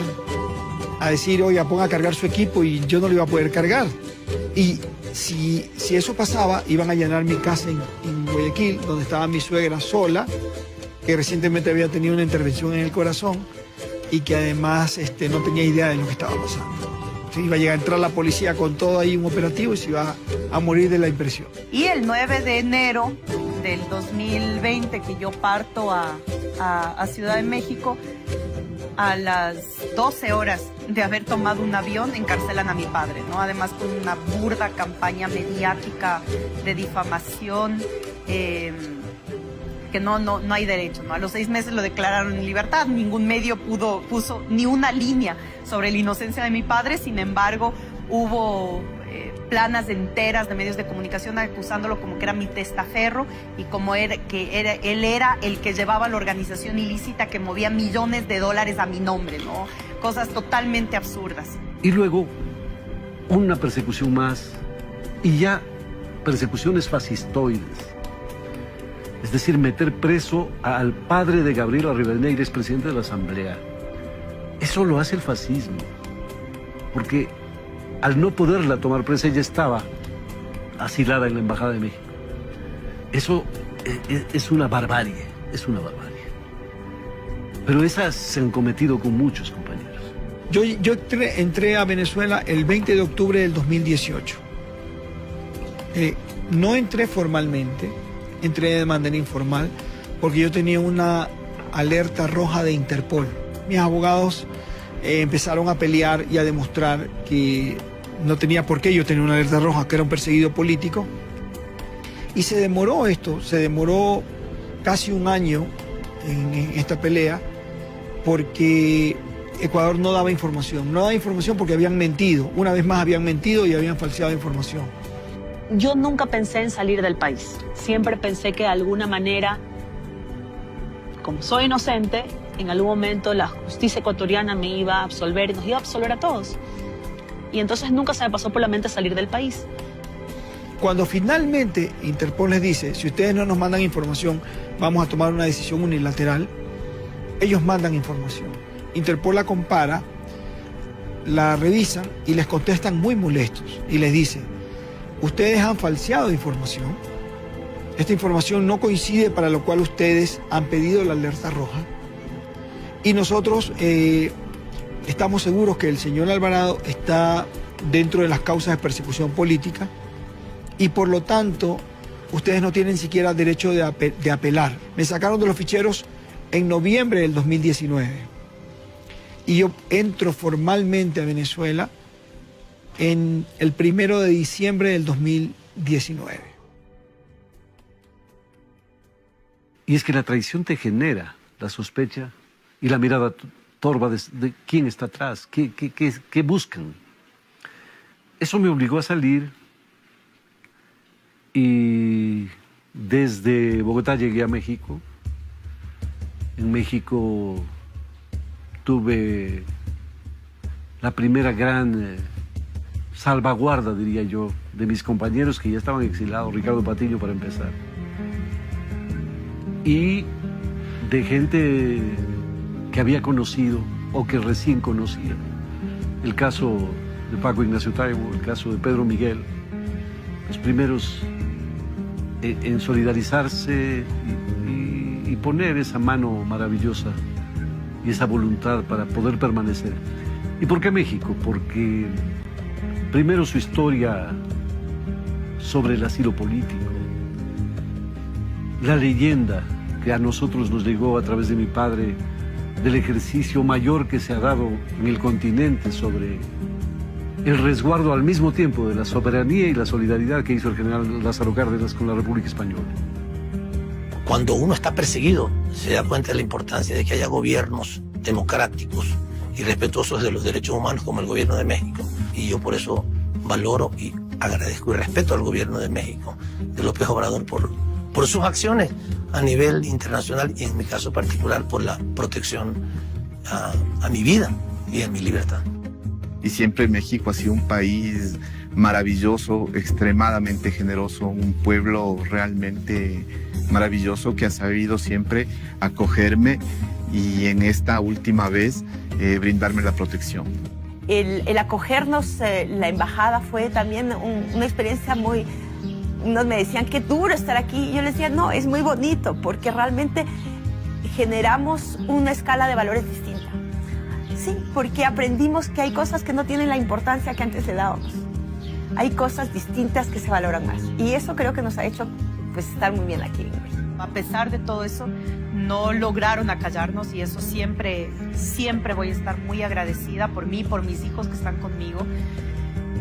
a decir, oiga, ponga a cargar su equipo y yo no lo iba a poder cargar. Y si eso pasaba, iban a allanar mi casa en Guayaquil, donde estaba mi suegra sola, que recientemente había tenido una intervención en el corazón y que además no tenía idea de lo que estaba pasando. Iba a llegar a entrar la policía con todo ahí un operativo y se iba a morir de la impresión. Y el 9 de enero del 2020 que yo parto a Ciudad de México, a las 12 horas de haber tomado un avión, encarcelan a mi padre, ¿no? Además con una burda campaña mediática de difamación, que no hay derecho, ¿no? A los 6 meses lo declararon en libertad, ningún medio puso ni una línea sobre la inocencia de mi padre, sin embargo, hubo planas enteras de medios de comunicación acusándolo como que era mi testaferro y como él era el que llevaba la organización ilícita que movía millones de dólares a mi nombre, ¿no? Cosas totalmente absurdas. Y luego, una persecución más, y ya persecuciones fascistoides. Es decir, meter preso al padre de Gabriela Rivadeneira, expresidente de la Asamblea. Eso lo hace el fascismo, porque al no poderla tomar presa, ella estaba asilada en la Embajada de México. Eso es una barbarie, es una barbarie. Pero esas se han cometido con muchos compañeros. Yo entré a Venezuela el 20 de octubre del 2018. No entré formalmente, entré de manera informal, porque yo tenía una alerta roja de Interpol. Mis abogados empezaron a pelear y a demostrar que no tenía por qué yo tener una alerta roja, que era un perseguido político. Y se demoró casi un año en esta pelea, porque Ecuador no daba información. No daba información porque habían mentido. Una vez más habían mentido y habían falseado información. Yo nunca pensé en salir del país. Siempre pensé que de alguna manera, como soy inocente, en algún momento la justicia ecuatoriana me iba a absolver y nos iba a absolver a todos. Y entonces nunca se me pasó por la mente salir del país. Cuando finalmente Interpol les dice, si ustedes no nos mandan información, vamos a tomar una decisión unilateral, ellos mandan información. Interpol la compara, la revisan y les contestan muy molestos y les dice, ustedes han falseado información, esta información no coincide para lo cual ustedes han pedido la alerta roja y nosotros estamos seguros que el señor Alvarado está dentro de las causas de persecución política y por lo tanto ustedes no tienen siquiera derecho de apelar. Me sacaron de los ficheros en noviembre del 2019 y yo entro formalmente a Venezuela en el 1 de diciembre del 2019. Y es que la traición te genera la sospecha y la mirada torva de quién está atrás, qué buscan. Eso me obligó a salir y desde Bogotá llegué a México. En México tuve la primera gran salvaguarda, diría yo, de mis compañeros que ya estaban exilados, Ricardo Patiño para empezar, y de gente que había conocido o que recién conocía. El caso de Paco Ignacio Taibo, el caso de Pedro Miguel, los primeros en solidarizarse y poner esa mano maravillosa y esa voluntad para poder permanecer. ¿Y por qué México? Porque primero su historia sobre el asilo político, la leyenda que a nosotros nos llegó a través de mi padre del ejercicio mayor que se ha dado en el continente sobre el resguardo al mismo tiempo de la soberanía y la solidaridad que hizo el general Lázaro Cárdenas con la República Española. Cuando uno está perseguido, se da cuenta de la importancia de que haya gobiernos democráticos y respetuosos de los derechos humanos como el gobierno de México. Y yo por eso valoro y agradezco y respeto al gobierno de México, de López Obrador, por sus acciones a nivel internacional y en mi caso particular por la protección a mi vida y a mi libertad. Y siempre México ha sido un país maravilloso, extremadamente generoso, un pueblo realmente maravilloso que ha sabido siempre acogerme y en esta última vez brindarme la protección. El acogernos, la embajada fue también una experiencia muy... Unos me decían, qué duro estar aquí. Y yo les decía, no, es muy bonito porque realmente generamos una escala de valores distinta. Sí, porque aprendimos que hay cosas que no tienen la importancia que antes le dábamos. Hay cosas distintas que se valoran más. Y eso creo que nos ha hecho pues, estar muy bien aquí. A pesar de todo eso, no lograron acallarnos y eso siempre voy a estar muy agradecida por mí, por mis hijos que están conmigo,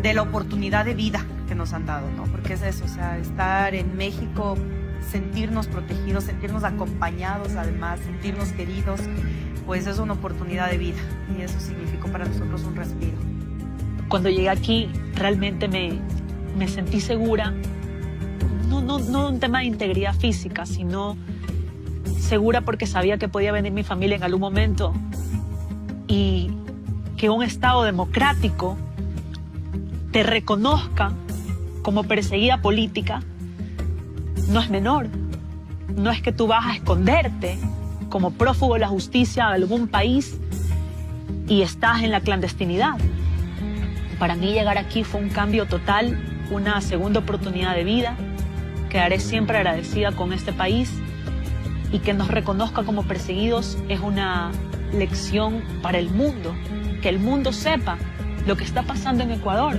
de la oportunidad de vida que nos han dado, ¿no? Porque es eso, o sea, estar en México, sentirnos protegidos, sentirnos acompañados además, sentirnos queridos, pues es una oportunidad de vida y eso significó para nosotros un respiro. Cuando llegué aquí realmente me sentí segura, no un tema de integridad física, sino segura porque sabía que podía venir mi familia en algún momento y que un Estado democrático te reconozca como perseguida política no es menor. No es que tú vas a esconderte como prófugo de la justicia de algún país y estás en la clandestinidad. Para mí llegar aquí fue un cambio total, una segunda oportunidad de vida. Quedaré siempre agradecida con este país y que nos reconozca como perseguidos es una lección para el mundo. Que el mundo sepa lo que está pasando en Ecuador.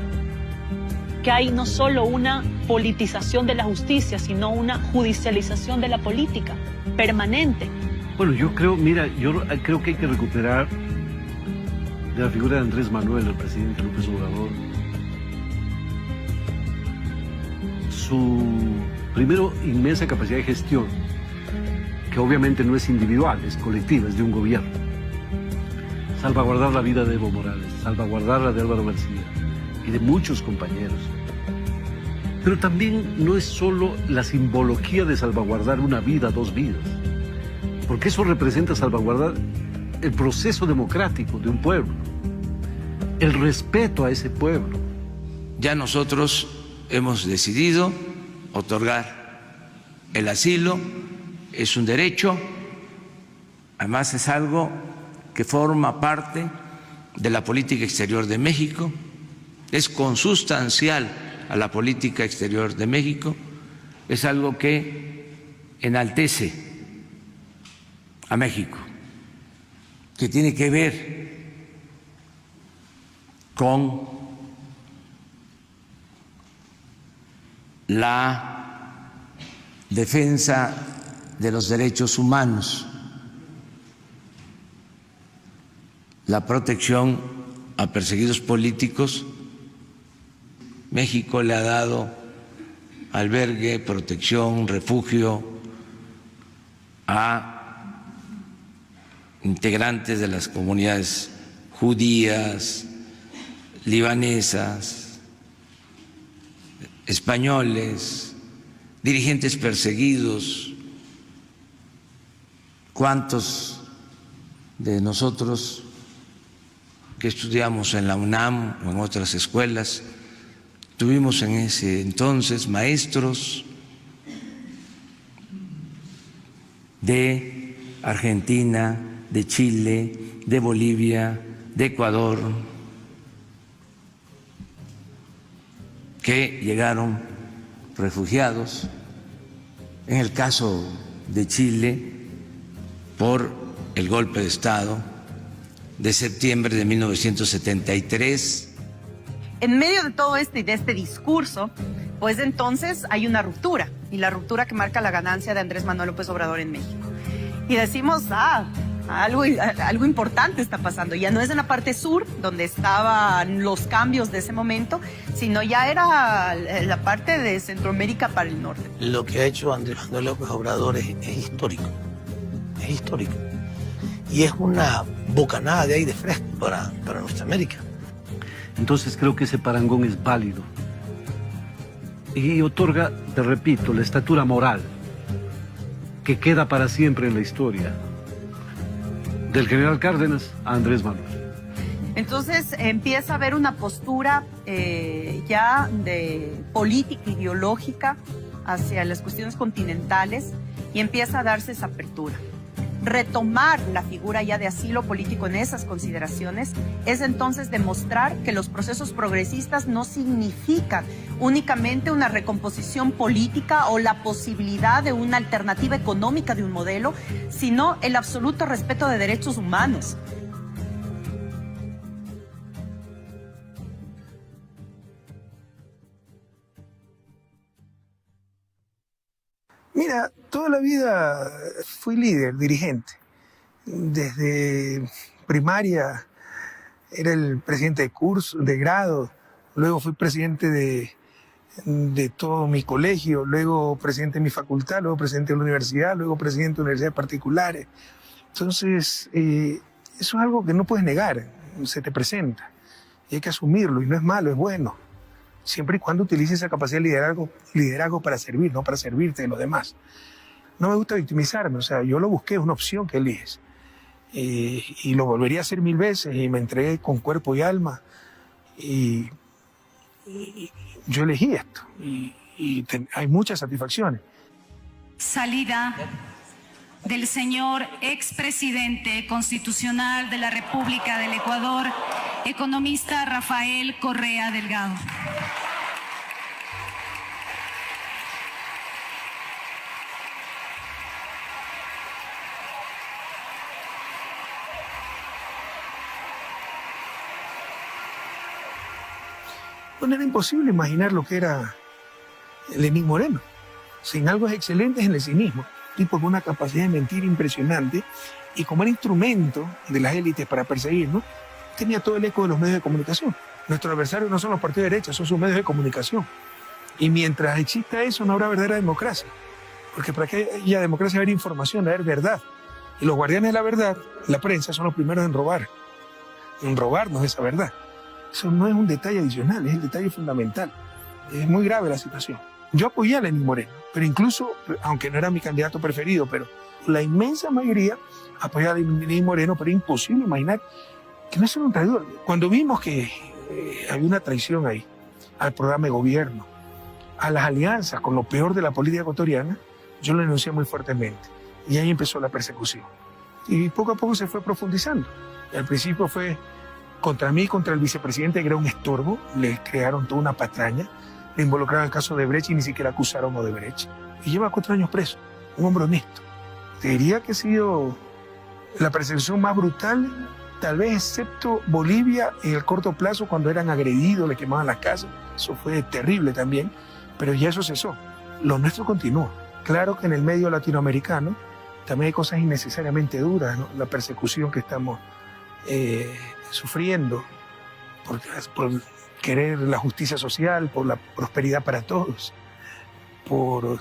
Que hay no solo una politización de la justicia, sino una judicialización de la política permanente. Bueno, yo creo que hay que recuperar de la figura de Andrés Manuel, el presidente López Obrador, su, primero, inmensa capacidad de gestión, que obviamente no es individual, es colectiva, es de un gobierno. salvaguardar la vida de Evo Morales, salvaguardar la de Álvaro García y de muchos compañeros. Pero también no es solo la simbología de salvaguardar una vida, dos vidas, porque eso representa salvaguardar el proceso democrático de un pueblo, el respeto a ese pueblo. Ya nosotros hemos decidido otorgar el asilo, es un derecho, además es algo que forma parte de la política exterior de México, es consustancial a la política exterior de México, es algo que enaltece a México, que tiene que ver con la defensa de los derechos humanos, la protección a perseguidos políticos. México le ha dado albergue, protección, refugio a integrantes de las comunidades judías, libanesas, españoles, dirigentes perseguidos. ¿Cuántos de nosotros que estudiamos en la UNAM o en otras escuelas tuvimos en ese entonces maestros de Argentina, de Chile, de Bolivia, de Ecuador, que llegaron refugiados, en el caso de Chile, por el golpe de Estado de septiembre de 1973. En medio de todo esto y de este discurso, pues entonces hay una ruptura, y la ruptura que marca la ganancia de Andrés Manuel López Obrador en México. Y decimos, algo importante está pasando. Ya no es en la parte sur, donde estaban los cambios de ese momento, sino ya era la parte de Centroamérica para el norte. Lo que ha hecho Andrés Manuel López Obrador es histórico, es histórico. Y es una bocanada de aire fresco para nuestra América. Entonces creo que ese parangón es válido y otorga, te repito, la estatura moral que queda para siempre en la historia del general Cárdenas a Andrés Manuel. Entonces empieza a haber una postura ya de política ideológica hacia las cuestiones continentales y empieza a darse esa apertura. Retomar la figura ya de asilo político en esas consideraciones es entonces demostrar que los procesos progresistas no significan únicamente una recomposición política o la posibilidad de una alternativa económica de un modelo, sino el absoluto respeto de derechos humanos. Mira, toda la vida fui líder, dirigente. Desde primaria era el presidente de curso, de grado, luego fui presidente de todo mi colegio, luego presidente de mi facultad, luego presidente de la universidad, luego presidente de universidades particulares. Entonces, eso es algo que no puedes negar, se te presenta y hay que asumirlo, y no es malo, es bueno. Siempre y cuando utilices esa capacidad de liderazgo para servir, no para servirte de los demás. No me gusta victimizarme, o sea, yo lo busqué, es una opción que eliges. Y lo volvería a hacer 1000 veces, y me entregué con cuerpo y alma. Y yo elegí esto, hay muchas satisfacciones. Salida del señor expresidente constitucional de la República del Ecuador, economista Rafael Correa Delgado. Bueno, era imposible imaginar lo que era Lenín Moreno. Sin algo excelente en el cinismo. Tipo con una capacidad de mentir impresionante, y como era instrumento de las élites para perseguirnos, tenía todo el eco de los medios de comunicación. Nuestros adversarios no son los partidos de derecha, son sus medios de comunicación. Y mientras exista eso, no habrá verdadera democracia. Porque para que haya democracia debe haber información, debe haber verdad. Y los guardianes de la verdad, la prensa, son los primeros en robar. robarnos esa verdad. Eso no es un detalle adicional, es el detalle fundamental. Es muy grave la situación. Yo apoyé a Lenín Moreno, pero incluso, aunque no era mi candidato preferido, pero la inmensa mayoría apoyaba a Lenín Moreno, pero es imposible imaginar que no es un traidor. Cuando vimos que había una traición ahí, al programa de gobierno, a las alianzas con lo peor de la política ecuatoriana, yo lo denuncié muy fuertemente. Y ahí empezó la persecución. Y poco a poco se fue profundizando. Al principio fue contra mí, contra el vicepresidente, que era un estorbo. Le crearon toda una patraña. Le involucraron en el caso de Odebrecht y ni siquiera acusaron a Odebrecht. Y lleva 4 años preso. Un hombre honesto. Te diría que ha sido la persecución más brutal, tal vez excepto Bolivia en el corto plazo, cuando eran agredidos, le quemaban las casas. Eso fue terrible también, pero ya eso cesó. Lo nuestro continúa. Claro que en el medio latinoamericano también hay cosas innecesariamente duras, ¿no? La persecución que estamos sufriendo por querer la justicia social, por la prosperidad para todos, por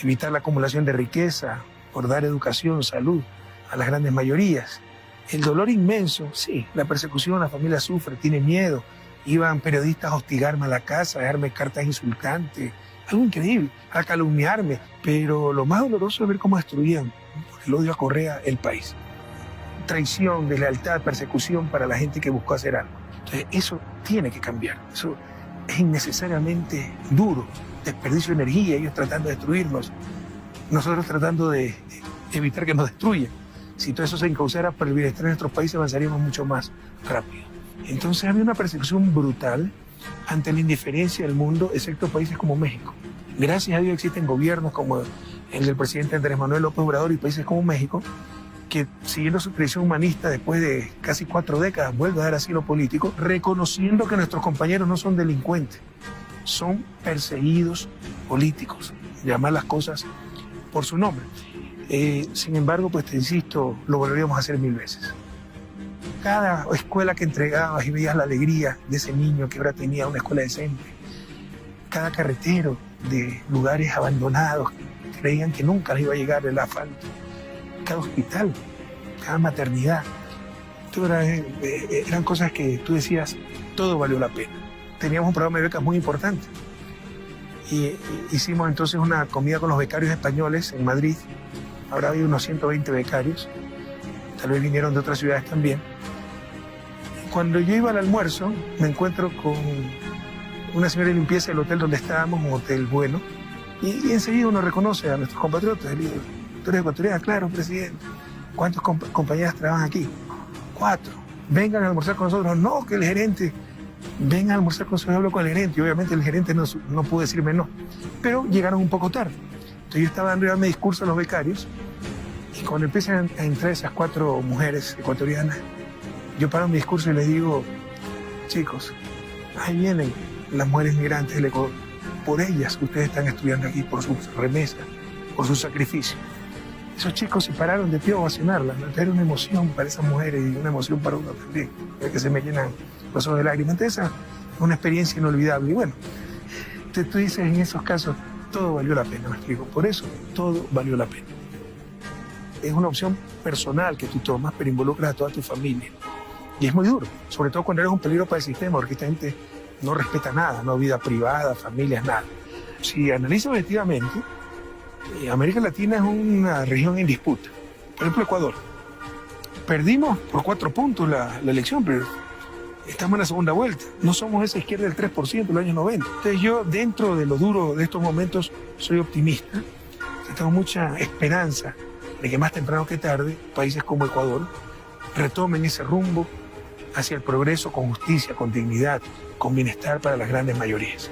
evitar la acumulación de riqueza, por dar educación, salud a las grandes mayorías. El dolor inmenso, sí, la persecución, la familia sufre, tiene miedo. Iban periodistas a hostigarme a la casa, a dejarme cartas insultantes, algo increíble, a calumniarme. Pero lo más doloroso es ver cómo destruían, por el odio a Correa, el país. Traición, deslealtad, persecución para la gente que buscó hacer algo. Entonces, eso tiene que cambiar. Eso es innecesariamente duro. Desperdicio de energía, ellos tratando de destruirnos, nosotros tratando de evitar que nos destruyan. Si todo eso se encauzara para el bienestar de nuestros países, avanzaríamos mucho más rápido. Entonces había una persecución brutal ante la indiferencia del mundo, excepto países como México. Gracias a Dios existen gobiernos como el del presidente Andrés Manuel López Obrador y países como México, que siguiendo su tradición humanista después de casi 4 décadas vuelve a dar asilo político, reconociendo que nuestros compañeros no son delincuentes, son perseguidos políticos, llamar las cosas por su nombre. Sin embargo, pues te insisto, lo volveríamos a hacer 1000 veces. Cada escuela que entregabas y veías la alegría de ese niño que ahora tenía una escuela decente, cada carretero de lugares abandonados, creían que nunca les iba a llegar el asfalto, cada hospital, cada maternidad, eran cosas que tú decías, todo valió la pena. Teníamos un programa de becas muy importante y hicimos entonces una comida con los becarios españoles en Madrid. Ahora hay unos 120 becarios, tal vez vinieron de otras ciudades también. Cuando yo iba al almuerzo, me encuentro con una señora de limpieza del hotel donde estábamos, un hotel bueno, y enseguida uno reconoce a nuestros compatriotas. Le digo, ¿tú eres ecuatoriana? Claro, presidente. ¿Cuántas compañeras trabajan aquí? 4. Vengan a almorzar con nosotros. No, que el gerente. Vengan a almorzar con nosotros. Hablo con el gerente. Y obviamente el gerente no pudo decirme no. Pero llegaron un poco tarde. Entonces yo estaba dando mi discurso a los becarios y cuando empiezan a entrar esas 4 mujeres ecuatorianas, yo paro mi discurso y les digo, chicos, ahí vienen las mujeres migrantes del Ecuador. Por ellas ustedes están estudiando aquí, por sus remesas, por su sacrificio. Esos chicos se pararon de pie a ovacionarlas. Era una emoción para esas mujeres y una emoción para uno también, que se me llenan los ojos de lágrimas. Entonces, esa es una experiencia inolvidable. Y bueno, tú dices en esos casos, todo valió la pena, me explico. Por eso, todo valió la pena. Es una opción personal que tú tomas, pero involucras a toda tu familia. Y es muy duro, sobre todo cuando eres un peligro para el sistema, porque esta gente no respeta nada, no vida privada, familias, nada. Si analizas objetivamente, América Latina es una región en disputa. Por ejemplo, Ecuador. Perdimos por 4 puntos la elección, pero estamos en la segunda vuelta. No somos esa izquierda del 3% de los años 90. Entonces yo, dentro de lo duro de estos momentos, soy optimista. Tengo mucha esperanza de que más temprano que tarde, países como Ecuador retomen ese rumbo hacia el progreso con justicia, con dignidad, con bienestar para las grandes mayorías.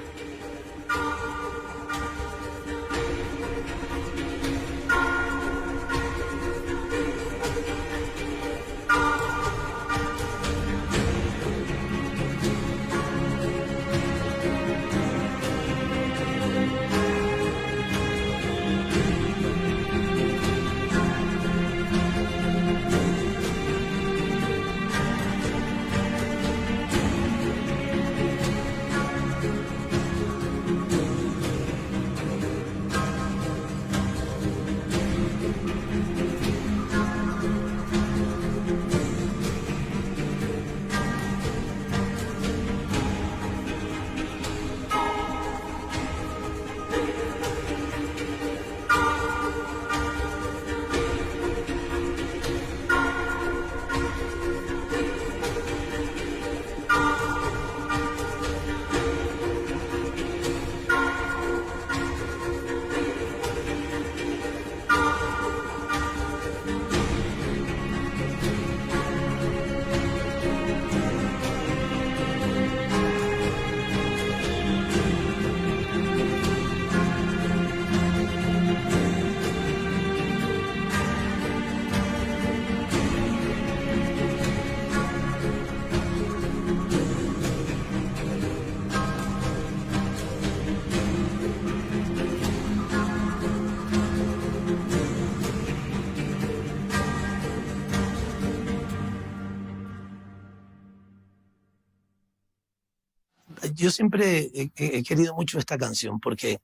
Yo siempre he querido mucho esta canción porque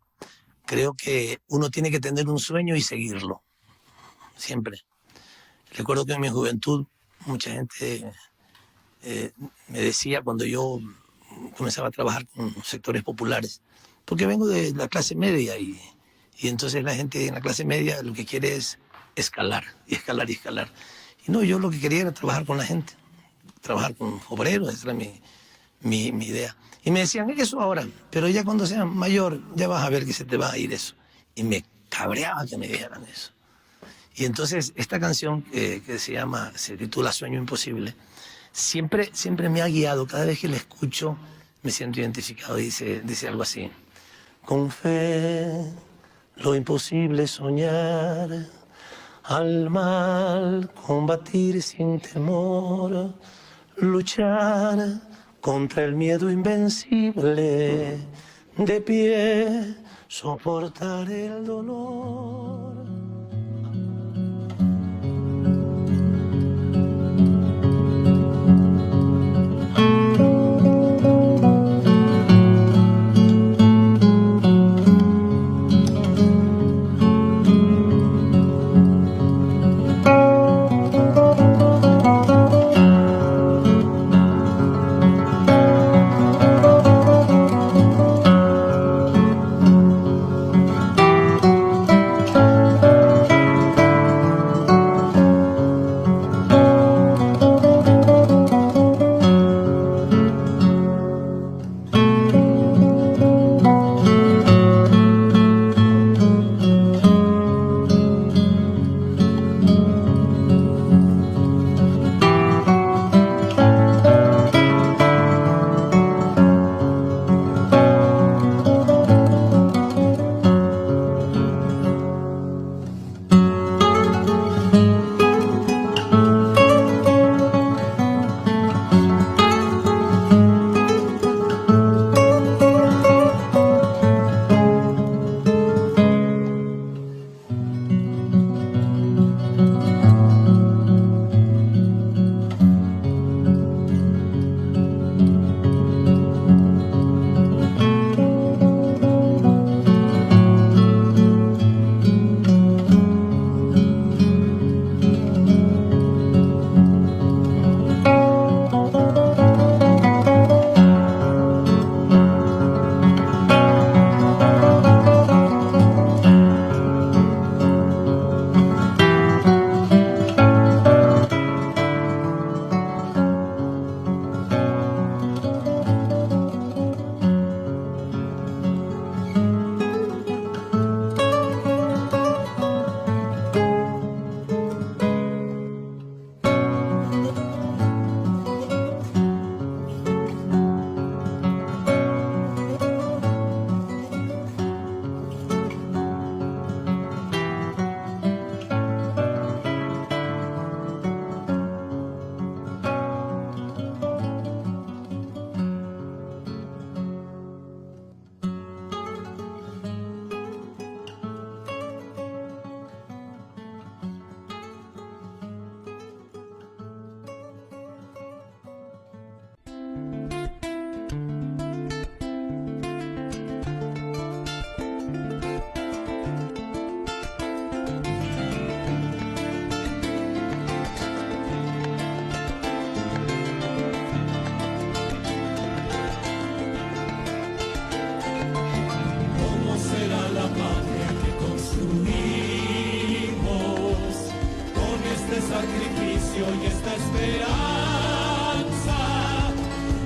creo que uno tiene que tener un sueño y seguirlo, siempre. Recuerdo que en mi juventud mucha gente me decía cuando yo comenzaba a trabajar con sectores populares, porque vengo de la clase media y entonces la gente en la clase media lo que quiere es escalar y escalar y escalar. Y no, yo lo que quería era trabajar con la gente, trabajar con obreros, esa era mi idea. Y me decían, eso ahora, pero ya cuando seas mayor ya vas a ver que se te va a ir eso. Y me cabreaba que me dijeran eso. Y entonces esta canción que se titula Sueño Imposible, siempre me ha guiado. Cada vez que la escucho me siento identificado. Dice algo así: con fe lo imposible soñar, al mal combatir sin temor, luchar contra el miedo invencible, de pie soportar el dolor. Y esta esperanza,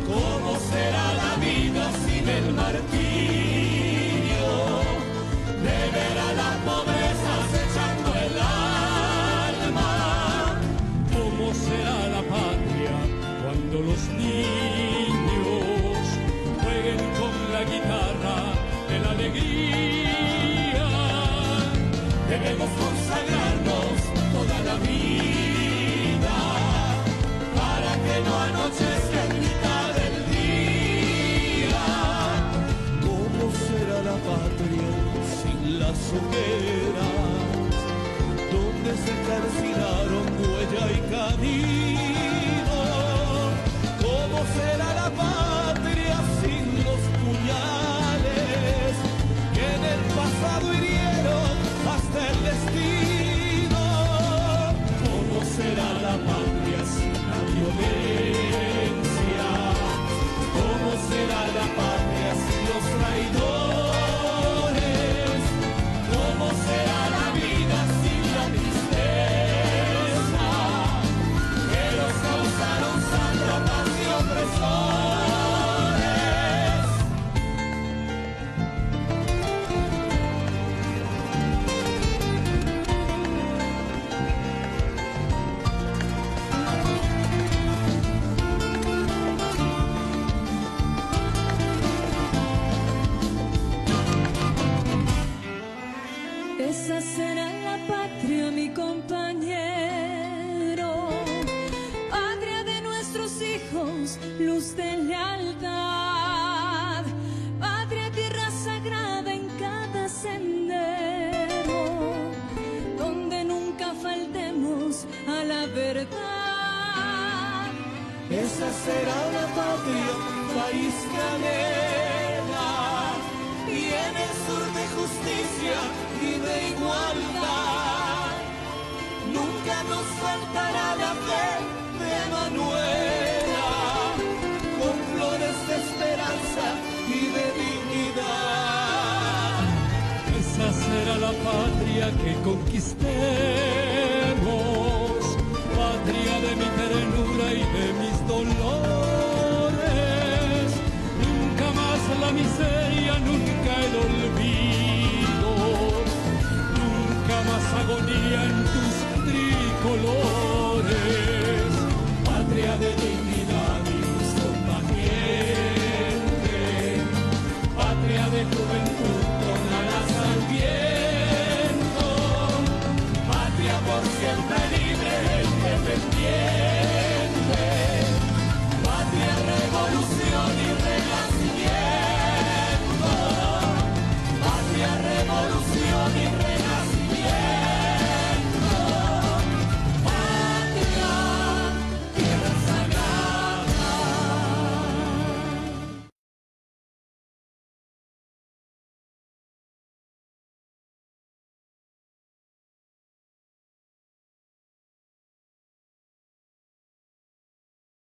¿cómo será la vida sin el martirio? De ver a la pobreza acechando el alma. ¿Cómo será la patria cuando los niños jueguen con la guitarra de la alegría? Debemos consagrarnos toda la vida para que no anochezca en mitad del día. ¿Cómo será la patria sin las hogueras donde se calcinaron huella y camino? ¿Cómo será la patria sin los Esa será la patria, mi compañero, patria de nuestros hijos, luz de lealtad, patria, tierra sagrada en cada sendero, donde nunca faltemos a la verdad. Esa será la patria, país que anhela, y en el sur de justicia y de igualdad. Nunca nos faltará la fe de Manuela, con flores de esperanza y de dignidad. Esa será la patria que conquistemos, patria de mi ternura y de mis